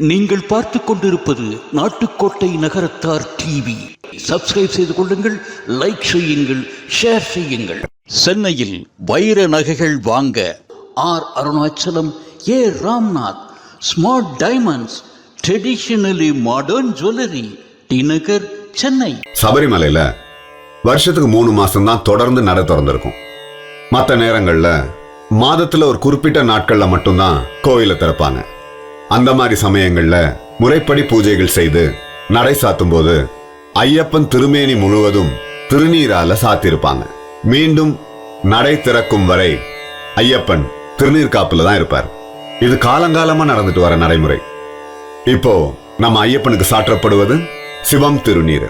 நீங்கள் பார்த்து கொண்டிருப்பது நாட்டுக்கோட்டை நகரத்தார் டிவி. சப்ஸ்கிரைப் செய்து கொள்ளுங்கள், லைக் செய்யுங்கள், ஷேர் செய்யுங்கள். சென்னையில் வைர நகைகள் வாங்க R Arunachalam, A Ramnath, smart diamonds, traditionally modern jewellery, T Nagar, Chennai. சபரிமலையில வருஷத்துக்கு 3 மாசம் தான் தொடர்ந்து நடை திறந்திருக்கும். மற்ற நேரங்கள்ல மாதத்துல ஒரு குறிப்பிட்ட நாட்கள்ல மட்டும்தான் கோயிலை திறப்பாங்க. அந்த மாதிரி சமயங்கள்ல முறைப்படி பூஜைகள் செய்து நடை சாத்தும் போது ஐயப்பன் திருமேனி முழுவதும் திருநீரால சாத்திருப்பாங்க. மீண்டும் நடை திறக்கும் வரை ஐயப்பன் திருநீர் காப்புல தான் இருப்பார். இது காலங்காலமா நடந்துட்டு வர நடைமுறை. இப்போ நம்ம ஐயப்பனுக்கு சாற்றப்படுவது சிவம் திருநீர்.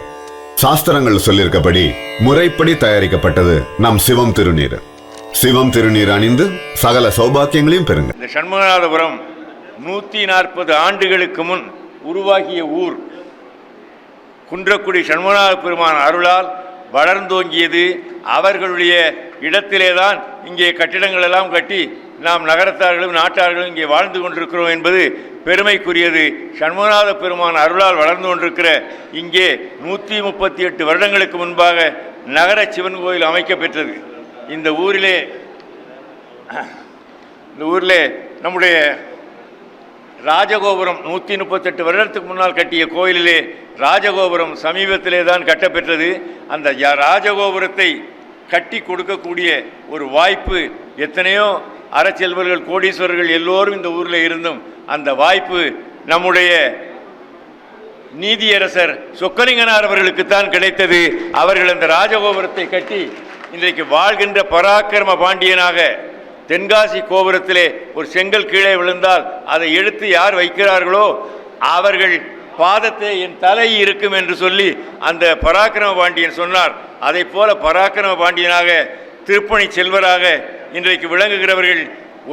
சாஸ்திரங்கள் சொல்லியிருக்கபடி முறைப்படி தயாரிக்கப்பட்டது நம் சிவம் திருநீர். சிவம் திருநீர் அணிந்து சகல சௌபாக்கியங்களையும் பெறுங்க. இந்த சண்முகநாதபுரம் 140 ஆண்டுகளுக்கு முன் உருவாகிய ஊர். குன்றக்குடி சண்முகநாத பெருமான் அருளால் வளர்ந்தோங்கியது. அவர்களுடைய இடத்திலே தான் இங்கே கட்டிடங்கள் எல்லாம் கட்டி நாம் நகரத்தார்களும் நாட்டார்களும் இங்கே வாழ்ந்து கொண்டிருக்கிறோம் என்பது பெருமைக்குரியது. சண்முகநாத பெருமான் அருளால் வளர்ந்து கொண்டிருக்கிற இங்கே 138 வருடங்களுக்கு முன்பாக நகர சிவன் கோயில் அமைக்கப்பெற்றது. இந்த ஊரிலே நம்முடைய ராஜகோபுரம் 138 வருடத்துக்கு முன்னால் கட்டிய கோயிலிலே ராஜகோபுரம் சமீபத்திலே தான் கட்டப்பெற்றது. அந்த ராஜகோபுரத்தை கட்டி கொடுக்கக்கூடிய ஒரு வாய்ப்பு எத்தனையோ அரசெல்வர்கள், கோடீஸ்வரர்கள் எல்லோரும் இந்த ஊரில் இருந்தும் அந்த வாய்ப்பு நம்முடைய நீதியரசர் சொக்கலிங்கனார் அவர்களுக்குத்தான் கிடைத்தது. அவர்கள் அந்த ராஜகோபுரத்தை கட்டி இன்றைக்கு வாழ்கின்ற பராக்கிரம பாண்டியனாக, தென்காசி கோபுரத்திலே ஒரு செங்கல் கீழே விழுந்தால் அதை எடுத்து யார் வைக்கிறார்களோ அவர்கள் பாதத்தை என் தலை இருக்கும் என்று சொல்லி அந்த பராக்கிரம பாண்டியன் சொன்னார். அதை போல பராக்கிரம பாண்டியனாக, திருப்பணி செல்வராக இன்றைக்கு விளங்குகிறவர்கள்.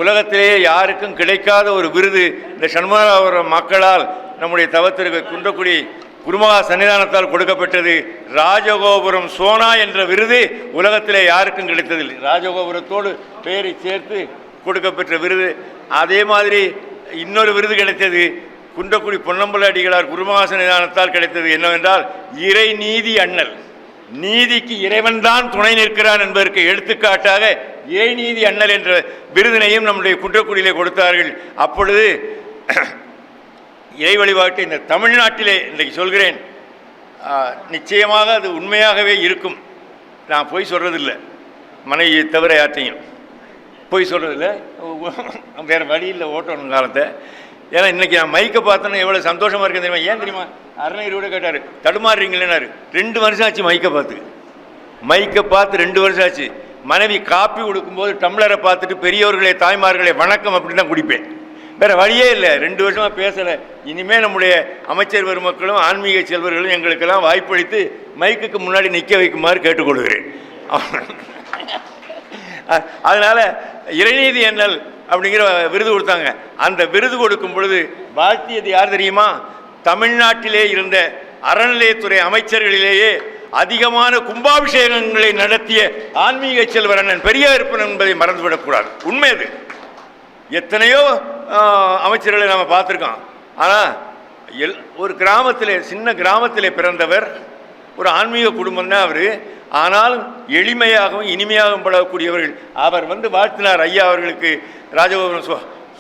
உலகத்திலேயே யாருக்கும் கிடைக்காத ஒரு விருது இந்த சண்முகநாதபுரம் மக்களால் நம்முடைய தவத்திற்கு குன்றக்குடி குருமகா சன்னிதானத்தால் கொடுக்கப்பட்டது. ராஜகோபுரம் சோனா என்ற விருது உலகத்திலே யாருக்கும் கிடைத்ததில்லை. ராஜகோபுரத்தோடு பெயரை சேர்த்து கொடுக்கப்பெற்ற விருது. அதே மாதிரி இன்னொரு விருது கிடைத்தது குன்றக்குடி பொன்னம்பல அடிகளார் குருமகா சன்னிதானத்தால் கிடைத்தது. என்னவென்றால் இறை நீதி அண்ணல். நீதிக்கு இறைவன்தான் துணை நிற்கிறான் என்பதற்கு எடுத்துக்காட்டாக இறை நீதி அண்ணல் என்ற விருதினையும் நம்முடைய குன்றக்குடியிலே கொடுத்தார்கள். அப்பொழுது இறை வழிபாட்டு இந்த தமிழ்நாட்டிலே இன்றைக்கு சொல்கிறேன், நிச்சயமாக அது உண்மையாகவே இருக்கும். நான் போய் சொல்கிறதில்லை, மனைவியை தவிர யார்ட்டையும் போய் சொல்கிறதில்ல. வேறு வழியில் ஓட்டணும் காலத்தை. ஏன்னா இன்றைக்கி நான் மைக்கை பார்த்தோன்னா எவ்வளோ சந்தோஷமாக இருக்கேன் தெரியுமா? ஏன் தெரியுமா? அருணகிரியோட கேட்டார், தடுமாறுறீங்களேனாரு. 2 வருஷம் ஆச்சு மைக்கை பார்த்து 2 வருஷம் ஆச்சு. மனைவி காப்பி கொடுக்கும்போது டம்ளரை பார்த்துட்டு பெரியவர்களே தாய்மார்களே வணக்கம் அப்படி தான் குடிப்பேன். வேறு வழியே இல்லை. 2 வருஷமாக பேசலை. இனிமேல் நம்முடைய அமைச்சர் பெருமக்களும் ஆன்மீக செல்வர்களும் எங்களுக்கெல்லாம் வாய்ப்பளித்து மைக்குக்கு முன்னாடி நிற்க வைக்குமாறு கேட்டுக்கொள்கிறேன். அதனால் இறைநீதி அண்ணல் அப்படிங்கிற விருது கொடுத்தாங்க. அந்த விருது கொடுக்கும் பொழுது வாழ்த்தியது யார் தெரியுமா? தமிழ்நாட்டிலே இருந்த அறநிலையத்துறை அமைச்சர்களிலேயே அதிகமான கும்பாபிஷேகங்களை நடத்திய ஆன்மீக செல்வர் அண்ணன் பெரியார்ப்பன் என்பதை மறந்துவிடக்கூடாது. உண்மை அது. எத்தனையோ அமைச்சர்களை நாம் பார்த்துருக்கோம். ஆனால் ஒரு கிராமத்தில், சின்ன கிராமத்தில் பிறந்தவர், ஒரு ஆன்மீக குடும்பம் தான் அவர். ஆனாலும் எளிமையாகவும் இனிமையாகவும் பழகக்கூடியவர்கள். அவர் வாழ்த்தினார் ஐயா அவர்களுக்கு, ராஜகோபுரம்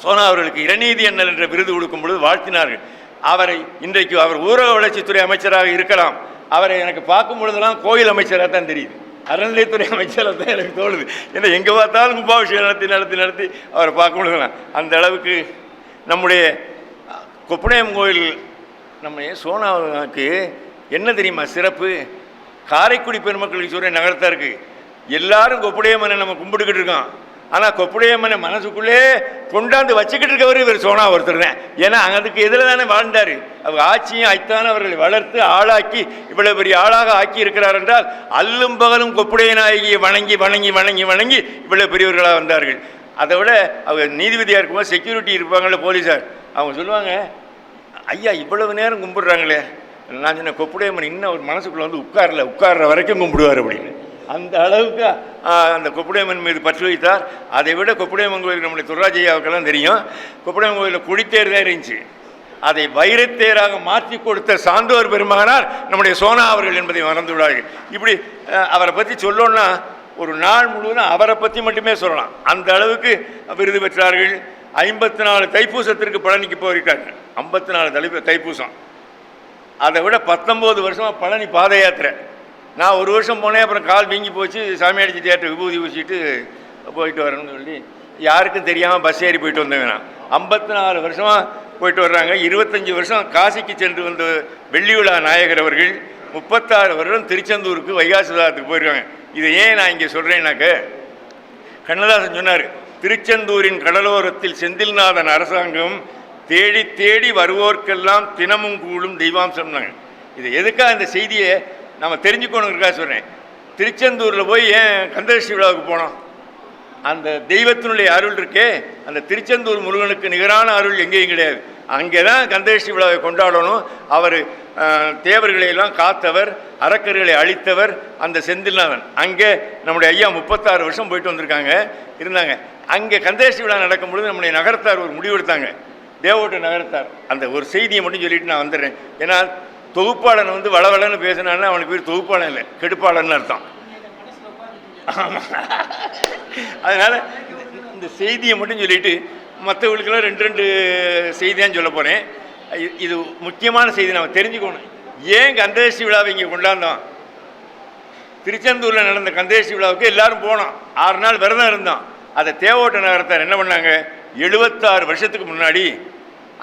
சோனா அவர்களுக்கு இறைநீதி அண்ணல் என்ற விருது கொடுக்கும் பொழுது வாழ்த்தினார்கள். அவரை இன்றைக்கு அவர் ஊரக வளர்ச்சித்துறை அமைச்சராக இருக்கலாம். அவரை எனக்கு பார்க்கும் பொழுதெல்லாம் கோயில் அமைச்சராக தான் தெரியுது, அறநிலையத்துறை அமைச்சராக தான் எனக்கு தோணுது. ஏன்னா எங்கே பார்த்தாலும் கும்பாபிஷேகம் நடத்தி அவரை பார்க்க முடியலாம். அந்த அளவுக்கு நம்முடைய கொப்படையம் கோயில், நம்ம சோனாவுக்கு என்ன தெரியுமா சிறப்பு? காரைக்குடி பெருமக்களுக்கு சொல்கிற நகரத்தாருக்கு எல்லாரும் கொப்படையம்மனை நம்ம கும்பிட்டுக்கிட்டு இருக்கோம். ஆனால் கொப்படையம்மனை மனசுக்குள்ளே கொண்டாந்து வச்சுக்கிட்டு இருக்கவர் இவர் சோனா ஒருத்தர் தான். ஏன்னா அதுக்கு எதில் தானே வாழ்ந்தார். அவர் ஆட்சியும் ஐத்தான அவர்களை வளர்த்து ஆளாக்கி இவ்வளோ பெரிய ஆளாக ஆக்கி இருக்கிறார் என்றால் அல்லும் பகலும் கொப்புடைய நாயகியை வணங்கி வணங்கி வணங்கி வணங்கி இவ்வளோ பெரியவர்களாக வந்தார்கள். அதை விட அவங்க நீதிபதியாக இருக்கும்போது செக்யூரிட்டி இருப்பாங்கள்ல, போலீஸார், அவங்க சொல்லுவாங்க, ஐயா இவ்வளவு நேரம் கும்பிடுறாங்களே. நான் சொன்ன கொப்புடையம்மன் இன்னும் அவர் மனசுக்குள்ளே உட்கார்ற வரைக்கும் கும்பிடுவார் அப்படின்னு. அந்த அளவுக்கு அந்த கொப்புடையம்மன் மீது பற்று வைத்தார். அதை விட கொப்புடையம்மன் கோயில் நம்முடைய துர்ராஜையாவுக்கெல்லாம் தெரியும். கொப்புடையம்மன் கோயிலில் குடித்தேர் தான் இருந்துச்சு. அதை வைரத்தேராக மாற்றி கொடுத்த சான்றோர் பெருமகனார் நம்முடைய சோனா அவர்கள் என்பதை மறந்து விடார்கள். இப்படி அவரை பற்றி சொல்லணும்னா ஒரு நாள் முழுவதும் அவரை பற்றி மட்டுமே சொல்லலாம். அந்த அளவுக்கு விருது பெற்றார்கள். 54 தைப்பூசத்திற்கு பழனிக்கு போயிருக்காங்க. 54 தைப்பூசம். அதை விட 19 வருஷமாக பழனி பாத யாத்திரை. நான் ஒரு வருஷம் போனேன், அப்புறம் கால் வீங்கி போச்சு. சாமியாடிச்சி தேட்டர் விபூதி ஊசிட்டு போயிட்டு வரணும்னு சொல்லி யாருக்கும் தெரியாமல் பஸ் ஏறி போயிட்டு வந்தேன். நான் 54 வருஷமாக போயிட்டு வர்றாங்க. 25 வருஷம் காசிக்கு சென்று வந்த வெள்ளி விழா நாயகர் அவர்கள் 36 வருடம் திருச்செந்தூருக்கு வைகாசி விழாத்துக்கு போயிருக்காங்க. இதை ஏன் நான் இங்கே சொல்கிறேன்னாக்க, கண்ணதாசன் சொன்னார், திருச்செந்தூரின் கடலோரத்தில் செந்தில்நாதன் அரசாங்கம் தேடி தேடி வருவோர்க்கெல்லாம் தினமும் கூடும் தெய்வாம்சம்னாங்க. இது எதுக்காக இந்த செய்தியை நம்ம தெரிஞ்சுக்கணுங்கிறதுக்காக சொல்கிறேன். திருச்செந்தூரில் போய் ஏன் கந்தசஷ்டி விழாவுக்கு போனோம்? அந்த தெய்வத்தினுடைய அருள் இருக்கே, அந்த திருச்செந்தூர் முருகனுக்கு நிகரான அருள் எங்கேயும் கிடையாது. அங்கே தான் கந்தசஷ்டி விழாவை கொண்டாடணும். அவர் தேவர்களை எல்லாம் காத்தவர், அரக்கர்களை அழித்தவர் அந்த செந்தில்நாதன். அங்கே நம்முடைய ஐயா 36 வருஷம் போயிட்டு வந்திருக்காங்க, இருந்தாங்க. அங்கே கந்தசஷ்டி விழா நடக்கும்பொழுது நம்முடைய நகரத்தார் ஒரு முடிவெடுத்தாங்க, தேவோட்ட நகரத்தார். அந்த ஒரு செய்தியை மட்டும் சொல்லிட்டு நான் வந்துடுறேன். ஏன்னா தொகுப்பாளன் வந்து வளவளன்னு பேசினான்னா அவனுக்கு பேர் தொகுப்பாளன் இல்லை, கெடுப்பாளன்னு அர்த்தம். அதனால் இந்த செய்தியை மட்டும் சொல்லிவிட்டு மற்றவங்களுக்கெல்லாம் 2 செய்தியான்னு சொல்ல போகிறேன். இது முக்கியமான செய்தி நம்ம தெரிஞ்சுக்கணும். ஏன் கந்தசஷ்டி விழாவை இங்கே கொண்டாந்தோம்? திருச்செந்தூரில் நடந்த கந்தசஷ்டி விழாவுக்கு எல்லாரும் போனோம். 6 நாள் விரதம் இருந்தோம். அதை தேவோட்ட நகரத்தார் என்ன பண்ணாங்க, 76 வருஷத்துக்கு முன்னாடி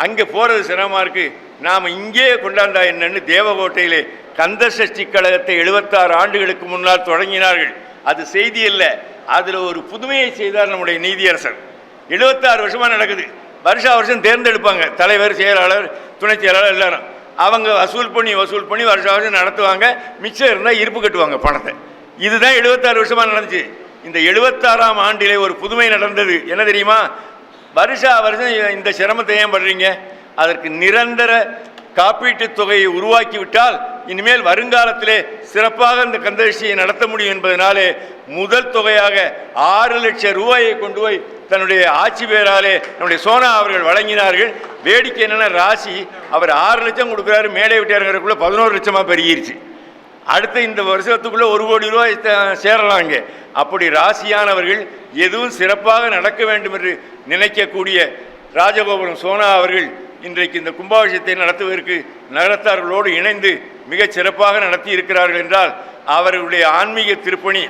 அங்கே போகிறது சிரமமாக இருக்குது, நாம் இங்கே கொண்டாந்தா என்னன்னு தேவகோட்டையிலே கந்தசஷ்டி கழகத்தை 76 ஆண்டுகளுக்கு முன்னால் தொடங்கினார்கள். அது செய்தி இல்லை, அதில் ஒரு புதுமையை செய்தார் நம்முடைய நீதியரசர். 76 வருஷமாக நடக்குது. வருஷம் தேர்ந்தெடுப்பாங்க, தலைவர், செயலாளர், துணை செயலாளர் எல்லாரும். அவங்க வசூல் பண்ணி வருஷம் நடத்துவாங்க. மிச்சம் இருந்தால் இருப்பு கட்டுவாங்க பணத்தை. இதுதான் 76 வருஷமாக நடந்துச்சு. இந்த 76ஆம் ஆண்டிலே ஒரு புதுமை நடந்தது. என்ன தெரியுமா? வருஷம் இந்த சிரமத்தை ஏன் படுறீங்க? அதற்கு நிரந்தர காப்பீட்டு தொகையை உருவாக்கிவிட்டால் இனிமேல் வருங்காலத்திலே சிறப்பாக இந்த கந்தசஷ்டியை நடத்த முடியும் என்பதனாலே முதல் தொகையாக 6 லட்சம் ரூபாயை கொண்டு போய் தன்னுடைய ஆட்சி பேராலே நம்முடைய சோனா அவர்கள் வழங்கினார்கள். வேடிக்கை என்னென்னா, ராசி அவர் 6 லட்சம் கொடுக்குறாரு, மேலே விட்டாருங்கிறதுக்குள்ளே 11 லட்சமாக பெருகிருச்சு. அடுத்த இந்த வருஷத்துக்குள்ளே 1 கோடி ரூபாய் சேரலாம். இங்கே அப்படி ராசியானவர்கள் எதுவும் சிறப்பாக நடக்க வேண்டும் என்று நினைக்கக்கூடிய ராஜகோபுரம் சோனா அவர்கள் இன்றைக்கு இந்த கும்பாபிஷேகத்தை நடத்துவதற்கு நகரத்தார்களோடு இணைந்து மிகச் சிறப்பாக நடத்தி இருக்கிறார்கள் என்றால் அவர்களுடைய ஆன்மீக திருப்பணி,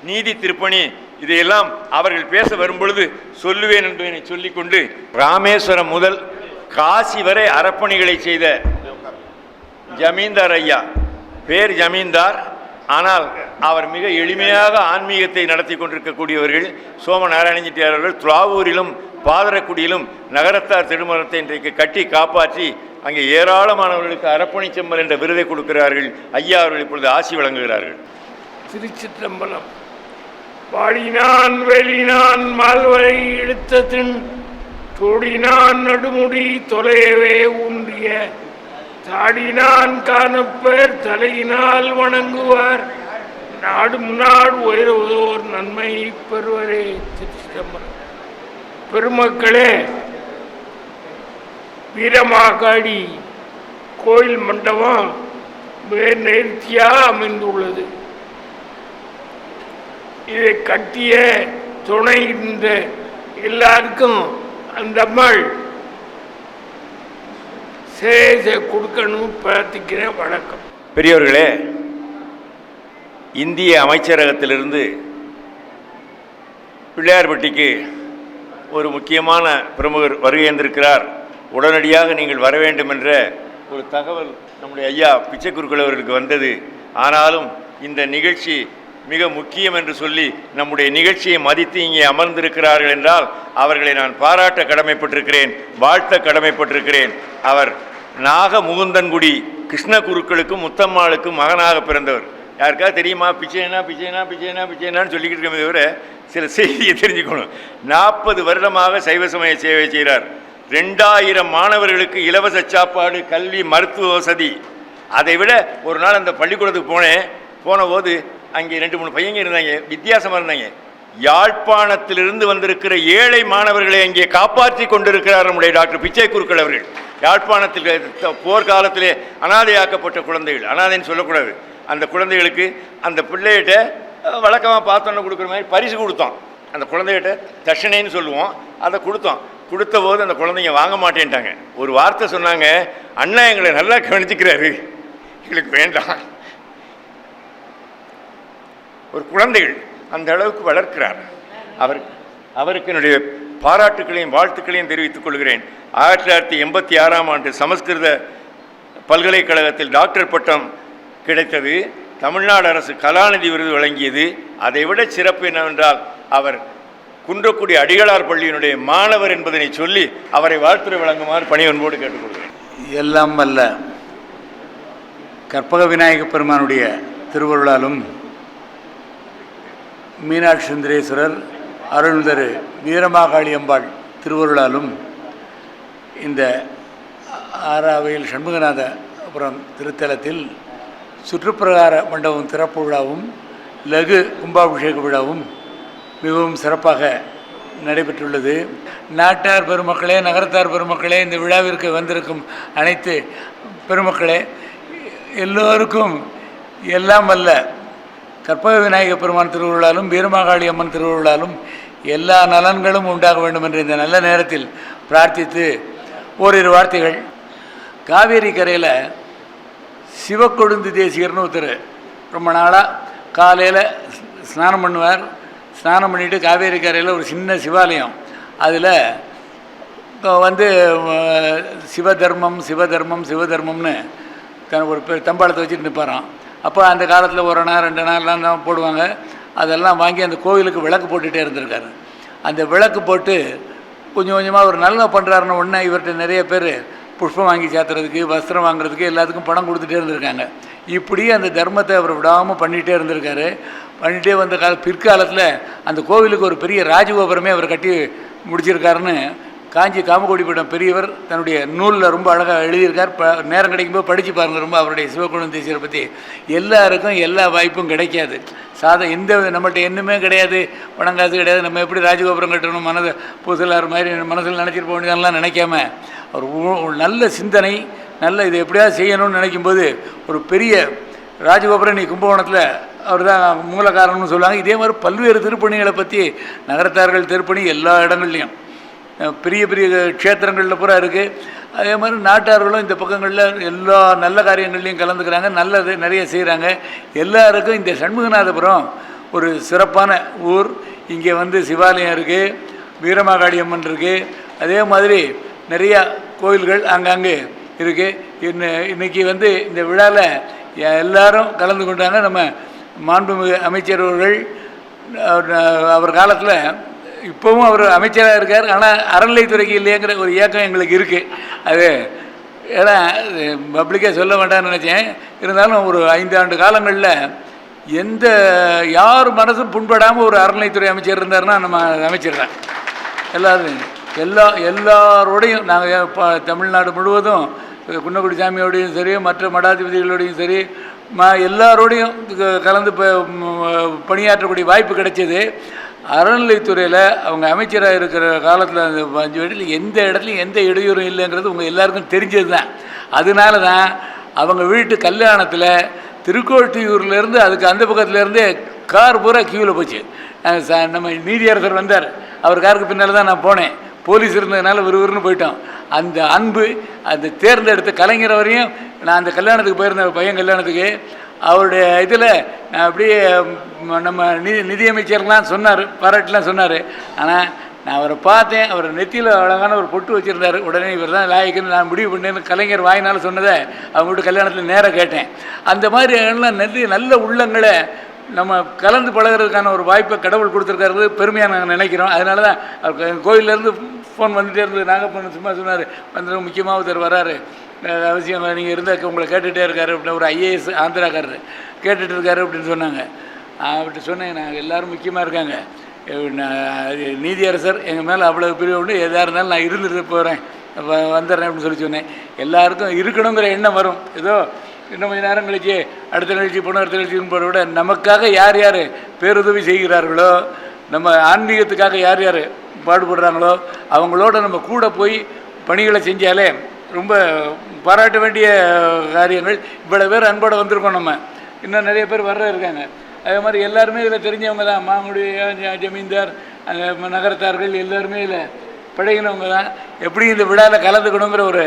நீதி திருப்பணி, இதையெல்லாம் அவர்கள் பேச வரும்பொழுது சொல்லுவேன் என்பதை சொல்லிக்கொண்டு, ராமேஸ்வரம் முதல் காசி வரை அறப்பணிகளை செய்த ஜமீன்தார் ஐயா, பேர் ஜமீன்தார், ஆனால் அவர் மிக எளிமையாக ஆன்மீகத்தை நடத்தி கொண்டிருக்கக்கூடியவர்கள் சோமநாராயண செட்டியார் அவர்கள். துலாவூரிலும் பாதரக்குடியிலும் நகரத்தார் திருமணத்தை இன்றைக்கு கட்டி காப்பாற்றி அங்கே ஏராளமானவர்களுக்கு அறப்பணி செம்மல் என்ற விருதை கொடுக்கிறார்கள். ஐயா அவர்கள் இப்பொழுது ஆசி வழங்குகிறார்கள். திருச்சிற்றம்பலம். பாடினான் வெளினான் மால்வரை இழுத்ததின் தொடினான் நடுமுடி தொலையவே ஊன்றிய தாடினான் காணப்பர் தலையினால் வணங்குவார் நாடு முன்னாடு உயர்வதோர் நன்மை பெறுவரே. திருச்சிற்றம்பலம். பெருமக்களே, வீரமாகாடி கோயில் மண்டபம் மிக நேர்த்தியாக அமைந்துள்ளது. இதை கட்டிய துணை இந்த எல்லாருக்கும் அந்த அம்மாள் சேசை கொடுக்கணும் பிரார்த்திக்கிறேன். வணக்கம். பெரியவர்களே, இந்திய அமைச்சரகத்திலிருந்து பிள்ளையார்பட்டிக்கு ஒரு முக்கியமான பிரமுகர் வருகின்றிருக்கிறார். உடனடியாக நீங்கள் வர வேண்டும் என்ற ஒரு தகவல் நம்முடைய ஐயா பிச்சை குருக்கள் அவர்களுக்கு வந்தது. ஆனாலும் இந்த நிகழ்ச்சி மிக முக்கியம் என்று சொல்லி நம்முடைய நிகழ்ச்சியை மதித்து இங்கே அமர்ந்திருக்கிறார்கள் என்றால் அவர்களை நான் பாராட்ட கடமைப்பட்டிருக்கிறேன், வாழ்த்த கடமைப்பட்டிருக்கிறேன். அவர் நாகமுகுந்தன்குடி கிருஷ்ண குருக்களுக்கும் முத்தம்மாளுக்கும் மகனாக பிறந்தவர். யாருக்காவது தெரியுமா? பிச்சைனா பிச்சைனா பிச்சைனா பிச்சைனான்னு சொல்லிக்கிட்டு இருக்கமே தவிர சில செய்தியை தெரிஞ்சுக்கணும். 40 வருடமாக சைவ சமய சேவை செய்கிறார். 2000 மாணவர்களுக்கு இலவச சாப்பாடு, கல்வி, மருத்துவ வசதி. அதை விட ஒரு நாள் அந்த பள்ளிக்கூடத்துக்கு போன போது அங்கே 2-3 பையங்க இருந்தாங்க, வித்தியாசமாக இருந்தாங்க. யாழ்ப்பாணத்திலிருந்து வந்திருக்கிற ஏழை மாணவர்களை அங்கே காப்பாற்றி கொண்டிருக்கிறார் நம்முடைய டாக்டர் பிச்சை குருக்கள் அவர்கள். யாழ்ப்பாணத்தில் போர்க்காலத்திலே அனாதையாக்கப்பட்ட குழந்தைகள், அனாதைன்னு சொல்லக்கூடாது, அந்த குழந்தைகளுக்கு அந்த பிள்ளைகிட்ட வழக்கமாக பார்த்தோன்னு கொடுக்குற மாதிரி பரிசு கொடுத்தோம். அந்த குழந்தைகிட்ட தட்சணைன்னு சொல்லுவோம், அதை கொடுத்தோம். கொடுத்த போது அந்த குழந்தைங்க வாங்க மாட்டேன்ட்டாங்க. ஒரு வார்த்தை சொன்னாங்க, அண்ணா எங்களை நல்லா கவனிச்சுக்கிறாரு, எங்களுக்கு வேண்டாம். ஒரு குழந்தைகள் அந்த அளவுக்கு வளர்க்கிறார். அவருக்கு என்னுடைய பாராட்டுக்களையும் வாழ்த்துக்களையும் தெரிவித்துக் கொள்கிறேன். 1986ஆம் ஆண்டு சமஸ்கிருத பல்கலைக்கழகத்தில் டாக்டர் பட்டம் கிடைத்தது. தமிழ்நாடு அரசு கலாநிதி விருது வழங்கியது. அதைவிட சிறப்பு என்னவென்றால் அவர் குன்றக்குடி அடிகளார் பள்ளியினுடைய மாணவர் என்பதனை சொல்லி அவரை வாழ்த்துரை வழங்குமாறு பணிவன்போடு கேட்டுக்கொள்கிறேன். எல்லாம் வல்ல கற்பக விநாயக பெருமானுடைய திருவருளாலும் மீனாட்சி சுந்தரேஸ்வரர் அருள்தரு வீரமாகாளி அம்பாள் திருவருளாலும் இந்த ஆறாவையில் சண்முகநாதபுரம் திருத்தலத்தில் சுற்றுப்பிரகார மண்டபம் திறப்பு விழாவும் லகு கும்பாபிஷேக விழாவும் மிகவும் சிறப்பாக நடைபெற்றுள்ளது. நாட்டார் பெருமக்களே, நகரத்தார் பெருமக்களே, இந்த விழாவிற்கு வந்திருக்கும் அனைத்து பெருமக்களே, எல்லோருக்கும் எல்லாம் வல்ல கற்பக விநாயக பெருமான் திருவிழாலும் வீரமாகாளி அம்மன் திருவிழாலும் எல்லா நலன்களும் உண்டாக வேண்டும் என்று இந்த நல்ல நேரத்தில் பிரார்த்தித்து ஓரிரு வார்த்தைகள். காவேரி கரையில் சிவக்கொழுந்து தேசிகர்னு ஒருத்தர் ரொம்ப நாளாக காலையில் ஸ்நானம் பண்ணுவார். ஸ்நானம் பண்ணிவிட்டு காவேரி கரையில் ஒரு சின்ன சிவாலயம், அதில் வந்து சிவதர்மம் சிவதர்மம் சிவதர்மம்னு ஒரு தம்பாளத்தை வச்சுட்டு நிற்பாராம். அப்போ அந்த காலத்தில் 1 நாள் 2 நாள்லாம் தான் போடுவாங்க. அதெல்லாம் வாங்கி அந்த கோவிலுக்கு விளக்கு போட்டுகிட்டே இருந்திருக்காரு. அந்த விளக்கு போட்டு கொஞ்சம் கொஞ்சமாக ஒரு நல்லா பண்ணுறாருன்னு உடனே இவர்கிட்ட நிறைய பேர் புஷ்பம் வாங்கி சாத்துறதுக்கு, வஸ்திரம் வாங்குறதுக்கு எல்லாத்துக்கும் பணம் கொடுத்துட்டே இருந்திருக்காங்க. இப்படி அந்த தர்மத்தை அவர் விடாமல் பண்ணிகிட்டே இருந்திருக்காரு. பண்ணிகிட்டே வந்த பிற்காலத்தில் அந்த கோவிலுக்கு ஒரு பெரிய ராஜகோபுரமே அவர் கட்டி முடிச்சிருக்காருன்னு காஞ்சி காமகோடிபீடம் பெரியவர் தன்னுடைய நூலில் ரொம்ப அழகாக எழுதியிருக்கார். நேரம் கிடைக்கும்போது படித்து பாருங்கள். ரொம்ப அவருடைய சிவக்கொழுந்து தேசியரை பற்றி எல்லாருக்கும் எல்லா வாய்ப்பும் கிடைக்காது. எந்த நம்மள்ட்ட என்னமே கிடையாது, பணம் காசு கிடையாது, நம்ம எப்படி ராஜகோபுரம் கட்டணும், மனதை பூசலார் மாதிரி மனசில் நினச்சிட்டு போக வேண்டியதெல்லாம் நினைக்காம அவர் நல்ல சிந்தனை, நல்ல இதை எப்படியாவது செய்யணும்னு நினைக்கும்போது ஒரு பெரிய ராஜகோபுரம் நீ கும்பகோணத்தில் அவர் தான் மூல காரணம்னு சொல்லுவாங்க. இதே மாதிரி பல்வேறு திருப்பணிகளை பற்றி நகரத்தார்கள் திருப்பணி எல்லா இடங்கள்லையும் பெரிய பெரிய க்ஷேத்திரங்களில் பூரா இருக்குது. அதே மாதிரி நாட்டார்களும் இந்த பக்கங்களில் எல்லா நல்ல காரியங்கள்லையும் கலந்துக்கிறாங்க, நல்லது நிறைய செய்கிறாங்க. எல்லாருக்கும் இந்த சண்முகநாதபுரம் ஒரு சிறப்பான ஊர். இங்கே வந்து சிவாலயம் இருக்குது, வீரமாகாளி அம்மன் இருக்குது, அதே மாதிரி நிறையா கோயில்கள் அங்கங்கே இருக்குது. இன்றைக்கி வந்து இந்த விழாவில் எல்லாரும் கலந்து கொண்டாங்க. நம்ம மாண்புமிகு அமைச்சர் அவர்கள் அவர் காலத்தில் இப்போவும் அவர் அமைச்சராக இருக்கார். ஆனால் அறநிலைத்துறைக்கு இல்லையங்கிற ஒரு ஏக்கம் எங்களுக்கு இருக்குது. அது ஏன்னா பப்ளிக்காக சொல்ல வேண்டாம்னு நினச்சேன். இருந்தாலும் ஒரு 5 ஆண்டு காலங்களில் யார் மனசும் புண்படாமல் ஒரு அறநிலைத்துறை அமைச்சர் இருந்தார்னா நம்ம அமைச்சர் தான். எல்லாரோடையும் நாங்கள் தமிழ்நாடு முழுவதும் குன்னக்குடி சாமியோடையும் சரி, மற்ற மடாதிபதிகளோடையும் சரி, எல்லாரோடையும் கலந்து பணியாற்றக்கூடிய வாய்ப்பு கிடைச்சது. அறநிலைத்துறையில் அவங்க அமைச்சராக இருக்கிற காலத்தில் அந்த 5 வருடத்தில் எந்த இடத்துலையும் எந்த இடையூறும் இல்லைங்கிறது உங்கள் எல்லாருக்கும் தெரிஞ்சது தான். அதனால தான் அவங்க வீட்டு கல்யாணத்தில் திருக்கோட்டியூர்லேருந்து அதுக்கு அந்த பக்கத்துலேருந்து கார் பூரா கியூவில் போச்சு. நம்ம நீதியரசர் வந்தார், அவர் காருக்கு பின்னால் தான் நான் போனேன். போலீஸ் இருந்ததுனால விறுவிறுன்னு போயிட்டோம். அந்த அன்பு, அந்த தேர்ந்தெடுத்த கலைஞர் வரையும் நான் அந்த கல்யாணத்துக்கு போயிருந்தேன், பையன் கல்யாணத்துக்கு. அவருடைய இதில் நான் அப்படியே நம்ம நிதியமைச்சர்லாம் சொன்னார், பாராட்டெலாம் சொன்னார். ஆனால் நான் அவரை பார்த்தேன், அவர் நெத்தியில் அழகான ஒரு பொட்டு வச்சுருந்தார். உடனே இவர் தான் லாயக்குன்னு நான் முடிவு பண்ணேன்னு கலைஞர் வாயினால் சொன்னதை அவங்க வீட்டு கல்யாணத்தில் நேராக கேட்டேன். அந்த மாதிரி எல்லாம் நல்ல உள்ளங்களை நம்ம கலந்து பழகிறதுக்கான ஒரு வாய்ப்பை கடவுள் கொடுத்துருக்காரு, பெருமையாக நாங்கள் நினைக்கிறோம். அதனால தான் அவர் கோயிலேருந்து ஃபோன் வந்துகிட்டே இருந்தது. நாகப்பண்ணன் சும்மா சொன்னார், வந்து முக்கியமாக ஒருத்தர் வராரு, அவசியம் நீங்கள் இருந்தால் உங்களை கேட்டுகிட்டே இருக்காரு அப்படின்னு. ஒரு IAS ஆந்திராக்காரர் கேட்டுட்டு இருக்காரு அப்படின்னு சொன்னாங்க. அப்படி சொன்னேன், நாங்கள் எல்லோரும் முக்கியமாக இருக்காங்க, நீதியரசர் எங்கள் மேலே அவ்வளோ பிரிவு உண்டு, எதாக இருந்தாலும் நான் இருந்துட்டு போகிறேன், வந்துடுறேன் அப்படின்னு சொல்லி சொன்னேன். எல்லாருக்கும் இருக்கணுங்கிற எண்ணம் வரும். ஏதோ இன்னும் கொஞ்சம் நேரம் கழிச்சு அடுத்த நிகழ்ச்சி போகணும், அடுத்த நிகழ்ச்சின்னு போகிறத விட நமக்காக யார் யார் பேருதவி செய்கிறார்களோ நம்ம ஆன்மீகத்துக்காக யார் யார் பாடுபடுறாங்களோ அவங்களோட நம்ம கூட போய் பணிகளை செஞ்சாலே ரொம்ப பாராட்ட வேண்டிய காரியங்கள். இவ்வளோ பேர் அன்போடு வந்திருக்கோம், நம்ம இன்னும் நிறைய பேர் வர்ற இருக்காங்க. அதே மாதிரி எல்லாருமே இதில் தெரிஞ்சவங்க தான். மாங்குடி ஜமீன்தார், நகரத்தார்கள் எல்லாருமே இதில் பழகினவங்க தான். எப்படி இந்த விழாவில் கலந்துக்கணுங்கிற ஒரு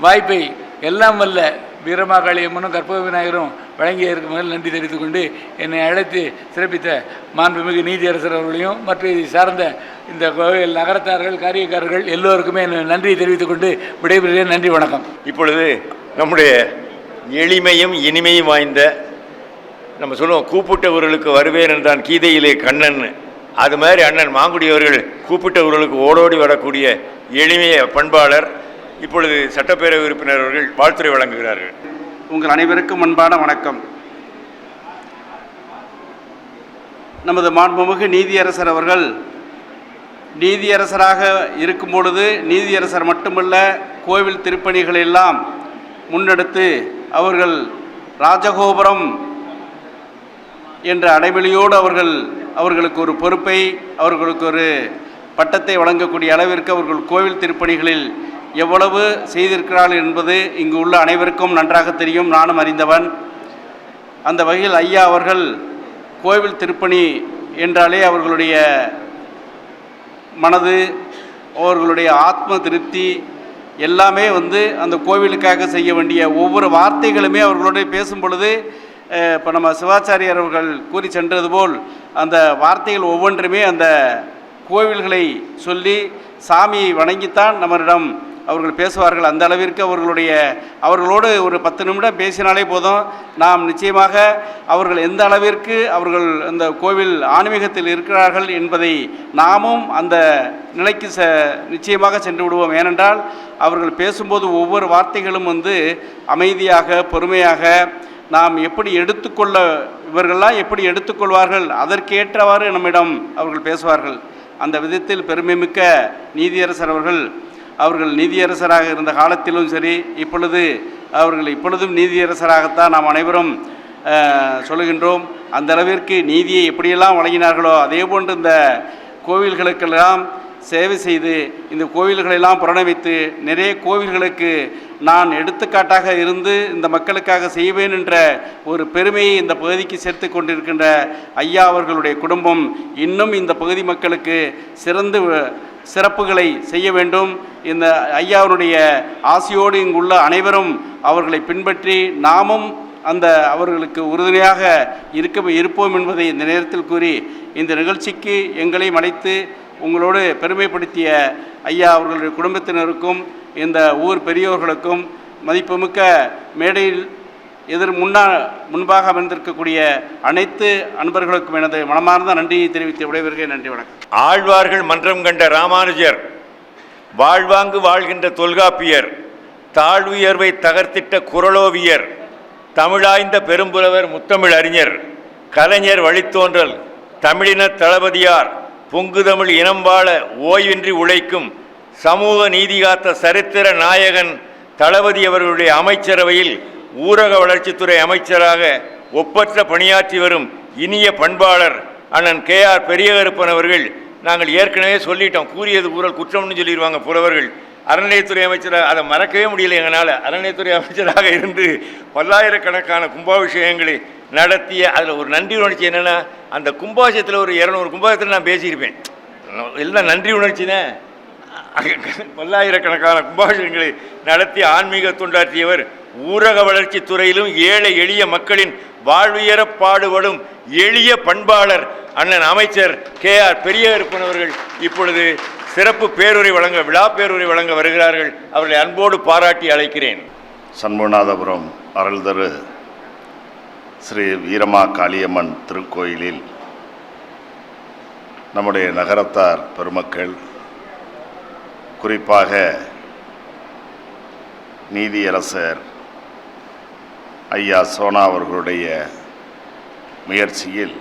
வாய்ப்பை எல்லாம் வல்ல வீரமாகாளி அம்மனும் கற்பக விநாயகரும் வழங்கிய இருக்கும் முதல் நன்றி தெரிவித்துக் கொண்டு என்னை அழைத்து சிறப்பித்த மாண்புமிகு நீதியரசர் அவர்களையும் மற்றும் இதை சார்ந்த இந்த கோவில் நகரத்தார்கள், காரியக்காரர்கள் எல்லோருக்குமே நன்றியை தெரிவித்துக் கொண்டு விடைபெறுகிறேன். நன்றி, வணக்கம். இப்பொழுது நம்முடைய எளிமையும் இனிமையும் வாய்ந்த, நம்ம சொல்லுவோம் கூப்பிட்டவர்களுக்கு வருவேன் என்றான் கீதையிலே கண்ணன், அது மாதிரி அண்ணன் மாங்குடி அவர்கள் கூப்பிட்டவர்களுக்கு ஓடோடி வரக்கூடிய எளிமைய பண்பாளர். இப்பொழுது சட்டப்பேரவை உறுப்பினர் அவர்கள் வாழ்த்துரை வழங்குகிறார்கள். உங்கள் அனைவருக்கும் அன்பான வணக்கம். நமது மாண்புமிகு நீதியரசர் அவர்கள் நீதியரசராக இருக்கும் பொழுது நீதியரசர் மட்டுமல்ல, கோவில் திருப்பணிகளெல்லாம் முன்னெடுத்து அவர்கள் ராஜகோபுரம் என்ற அடைமொழியோடு அவர்களுக்கு ஒரு பொறுப்பை, அவர்களுக்கு ஒரு பட்டத்தை வழங்கக்கூடிய அளவிற்கு அவர்கள் கோவில் திருப்பணிகளில் எவ்வளவு செய்திருக்கிறார்கள் என்பது இங்கு உள்ள அனைவருக்கும் நன்றாக தெரியும், நானும் அறிந்தவன். அந்த வகையில் ஐயா அவர்கள் கோவில் திருப்பணி என்றாலே அவர்களுடைய மனது, அவர்களுடைய ஆத்ம திருப்தி எல்லாமே அந்த கோவிலுக்காக செய்ய வேண்டிய ஒவ்வொரு வார்த்தைகளுமே அவர்களோடு பேசும் பொழுது, இப்போ நம்ம சிவாச்சாரியர் அவர்கள் கூறி சென்றது போல் அந்த வார்த்தைகள் ஒவ்வொன்றுமே அந்த கோவில்களை சொல்லி சாமியை வணங்கித்தான் நம்மளிடம் அவர்கள் பேசுவார்கள். அந்த அளவிற்கு அவர்களோடு ஒரு 10 நிமிடம் பேசினாலே போதும், நாம் நிச்சயமாக அவர்கள் எந்த அளவிற்கு அவர்கள் அந்த கோவில் ஆன்மீகத்தில் இருக்கிறார்கள் என்பதை நாமும் அந்த நிலைக்கு நிச்சயமாக சென்று விடுவோம். ஏனென்றால் அவர்கள் பேசும்போது ஒவ்வொரு வார்த்தைகளும் அமைதியாக, பொறுமையாக, நாம் எப்படி இவர்களெல்லாம் எப்படி எடுத்துக்கொள்வார்கள் அதற்கேற்றவாறு நம்மிடம் அவர்கள் பேசுவார்கள். அந்த விதத்தில் பெருமைமிக்க நீதியரசர் அவர்கள் நீதியரசராக இருந்த காலத்திலும் சரி, இப்பொழுதும் நீதியரசராகத்தான் நாம் அனைவரும் சொல்லுகின்றோம். அந்த அளவிற்கு நீதியை எப்படியெல்லாம் வழங்கினார்களோ அதே போன்று இந்த கோவில்களுக்கெல்லாம் சேவை செய்து இந்த கோவில்களெல்லாம் புறணவைத்து நிறைய கோவில்களுக்கு நான் எடுத்துக்காட்டாக இருந்து இந்த மக்களுக்காக செய்வேன் என்ற ஒரு பெருமையை இந்த பகுதிக்கு சேர்த்து கொண்டிருக்கின்ற ஐயா அவர்களுடைய குடும்பம் இன்னும் இந்த பகுதி மக்களுக்கு சிறப்புகளை செய்ய வேண்டும். இந்த ஐயாவுடைய ஆசையோடு இங்குள்ள அனைவரும் அவர்களை பின்பற்றி நாமும் அவர்களுக்கு உறுதுணையாக இருப்போம் என்பதை இந்த நேரத்தில் கூறி இந்த நிகழ்ச்சிக்கு எங்களையும் அழைத்து உங்களோடு பெருமைப்படுத்திய ஐயா அவர்களுடைய குடும்பத்தினருக்கும் இந்த ஊர் பெரியோர்களுக்கும் மதிப்புமிக்க மேடையில் முன்பாக அமர்ந்திருக்கக்கூடிய அனைத்து அன்பர்களுக்கும் எனது மனமார்ந்த நன்றியை தெரிவித்து விடைபெறுகிறேன். நன்றி, வணக்கம். ஆழ்வார்கள் மன்றம் கண்ட ராமானுஜர், வாழ்வாங்கு வாழ்கின்ற தொல்காப்பியர், தாழ்வுயர்வை தகர்த்திட்ட குறளோவியர், தமிழாய்ந்த பெரும்புலவர் முத்தமிழ் அறிஞர், கலைஞர் வழித்தோன்றல், தமிழின தளபதியார், பொங்கு தமிழ் இனம் வாழ ஓய்வின்றி உழைக்கும் சமூக நீதி காத்த சரித்திர நாயகன் தளபதி அவர்களுடைய அமைச்சரவையில் ஊரக வளர்ச்சித்துறை அமைச்சராக ஒப்பற்ற பணியாற்றி வரும் இனிய பண்பாளர் அண்ணன் KR பெரியகருப்பன் அவர்கள், நாங்கள் ஏற்கனவே சொல்லிட்டோம், கூறியது கூறல் குற்றம்னு சொல்லிடுவாங்க புலவர்கள். அறநிலையத்துறை அமைச்சராக அதை மறக்கவே முடியல எங்களால். அறநிலையத்துறை அமைச்சராக இருந்து பல்லாயிரக்கணக்கான கும்பாபிஷேகங்களை நடத்திய அதில் ஒரு நன்றி உணர்ச்சி என்னென்னா, அந்த கும்பாபிஷேகத்தில் ஒரு 200 கும்பாபிஷேகத்தில் நான் பேசியிருப்பேன். எல்லாம் நன்றி உணர்ச்சினே. பல்லாயிரக்கணக்கான கும்பாபிஷேகங்களை நடத்தி ஆன்மீக தொண்டாற்றியவர், ஊரக வளர்ச்சி துறையிலும் ஏழை எளிய மக்களின் வாழ்வுயர பாடுபடும் எளிய பண்பாளர் அண்ணன் அமைச்சர் KR பெரியகருப்பன் அவர்கள் இப்பொழுது சிறப்பு விழா பேருரை வழங்க வருகிறார்கள். அவர்களை அன்போடு பாராட்டி அழைக்கிறேன். சண்முகநாதபுரம் அருள்தரு ஸ்ரீ வீரமா காளியம்மன் திருக்கோயிலில் நம்முடைய நகரத்தார் பெருமக்கள், குறிப்பாக நீதியரசர் ஐயா சோனா அவர்களுடைய முயற்சியில்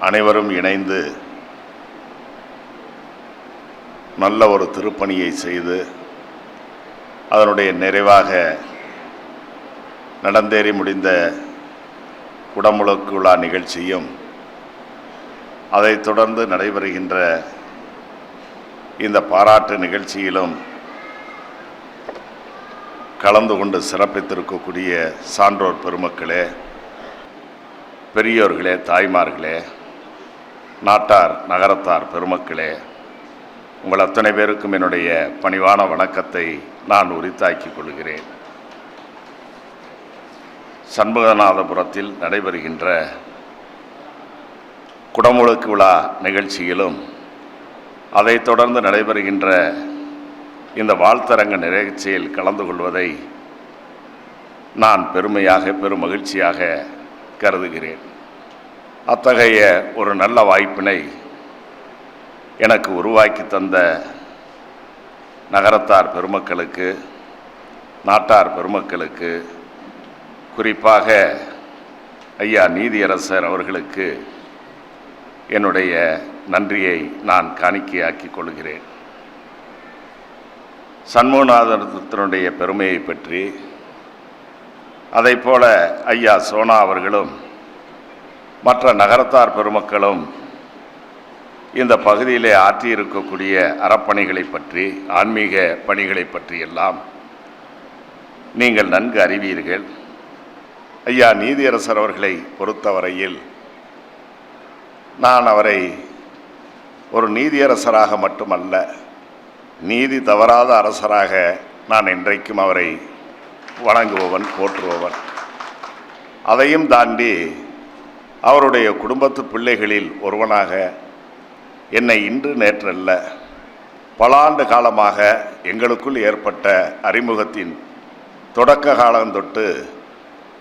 அனைவரும் இணைந்து நல்ல ஒரு திருப்பணியை செய்து அதனுடைய நிறைவாக நடந்தேறி முடிந்த குடமுழுக்கு விழா நிகழ்ச்சியும் அதைத் தொடர்ந்து நடைபெறுகின்ற இந்த பாராட்டு நிகழ்ச்சியிலும் கலந்து கொண்டு சிறப்பித்திருக்கக்கூடிய சான்றோர் பெருமக்களே, பெரியோர்களே, தாய்மார்களே, நாட்டார் நகரத்தார் பெருமக்களே, உங்கள் அத்தனை பேருக்கும் என்னுடைய பணிவான வணக்கத்தை நான் உரித்தாக்கிக் கொள்கிறேன். சண்முகநாதபுரத்தில் நடைபெறுகின்ற குடமுழுக்கு விழா நிகழ்ச்சியிலும் அதைத் தொடர்ந்து நடைபெறுகின்ற இந்த வாழ்த்தரங்க நிகழ்ச்சியில் கலந்து கொள்வதை நான் பெருமையாக பெரும் மகிழ்ச்சியாக கருதுகிறேன். அத்தகைய ஒரு நல்ல வாய்ப்பினை எனக்கு உருவாக்கி தந்த நகரத்தார் பெருமக்களுக்கு, நாட்டார் பெருமக்களுக்கு, குறிப்பாக ஐயா நீதியரசர் அவர்களுக்கு என்னுடைய நன்றியை நான் காணிக்கையாக்கிக் கொள்கிறேன். சண்முகநாதத்தினுடைய பெருமையை பற்றி அதைப்போல ஐயா சோனா அவர்களும் மற்ற நகரத்தார் பெருமக்களும் இந்த பகுதியிலே ஆற்றியிருக்கக்கூடிய அறப்பணிகளை பற்றி, ஆன்மீக பணிகளை பற்றி எல்லாம் நீங்கள் நன்கு அறிவீர்கள். ஐயா நீதியரசர் அவர்களை பொறுத்தவரையில் நான் அவரை ஒரு நீதியரசராக மட்டுமல்ல, நீதி தவறாத அரசராக நான் இன்றைக்கும் அவரை வணங்குபவன், போற்றுபவன். அதையும் தாண்டி அவருடைய குடும்பத்து பிள்ளைகளில் ஒருவனாக என்னை இன்று நேற்றல்ல, பல ஆண்டு காலமாக எங்களுக்குள் ஏற்பட்ட அறிமுகத்தின் தொடக்க காலம் தொட்டு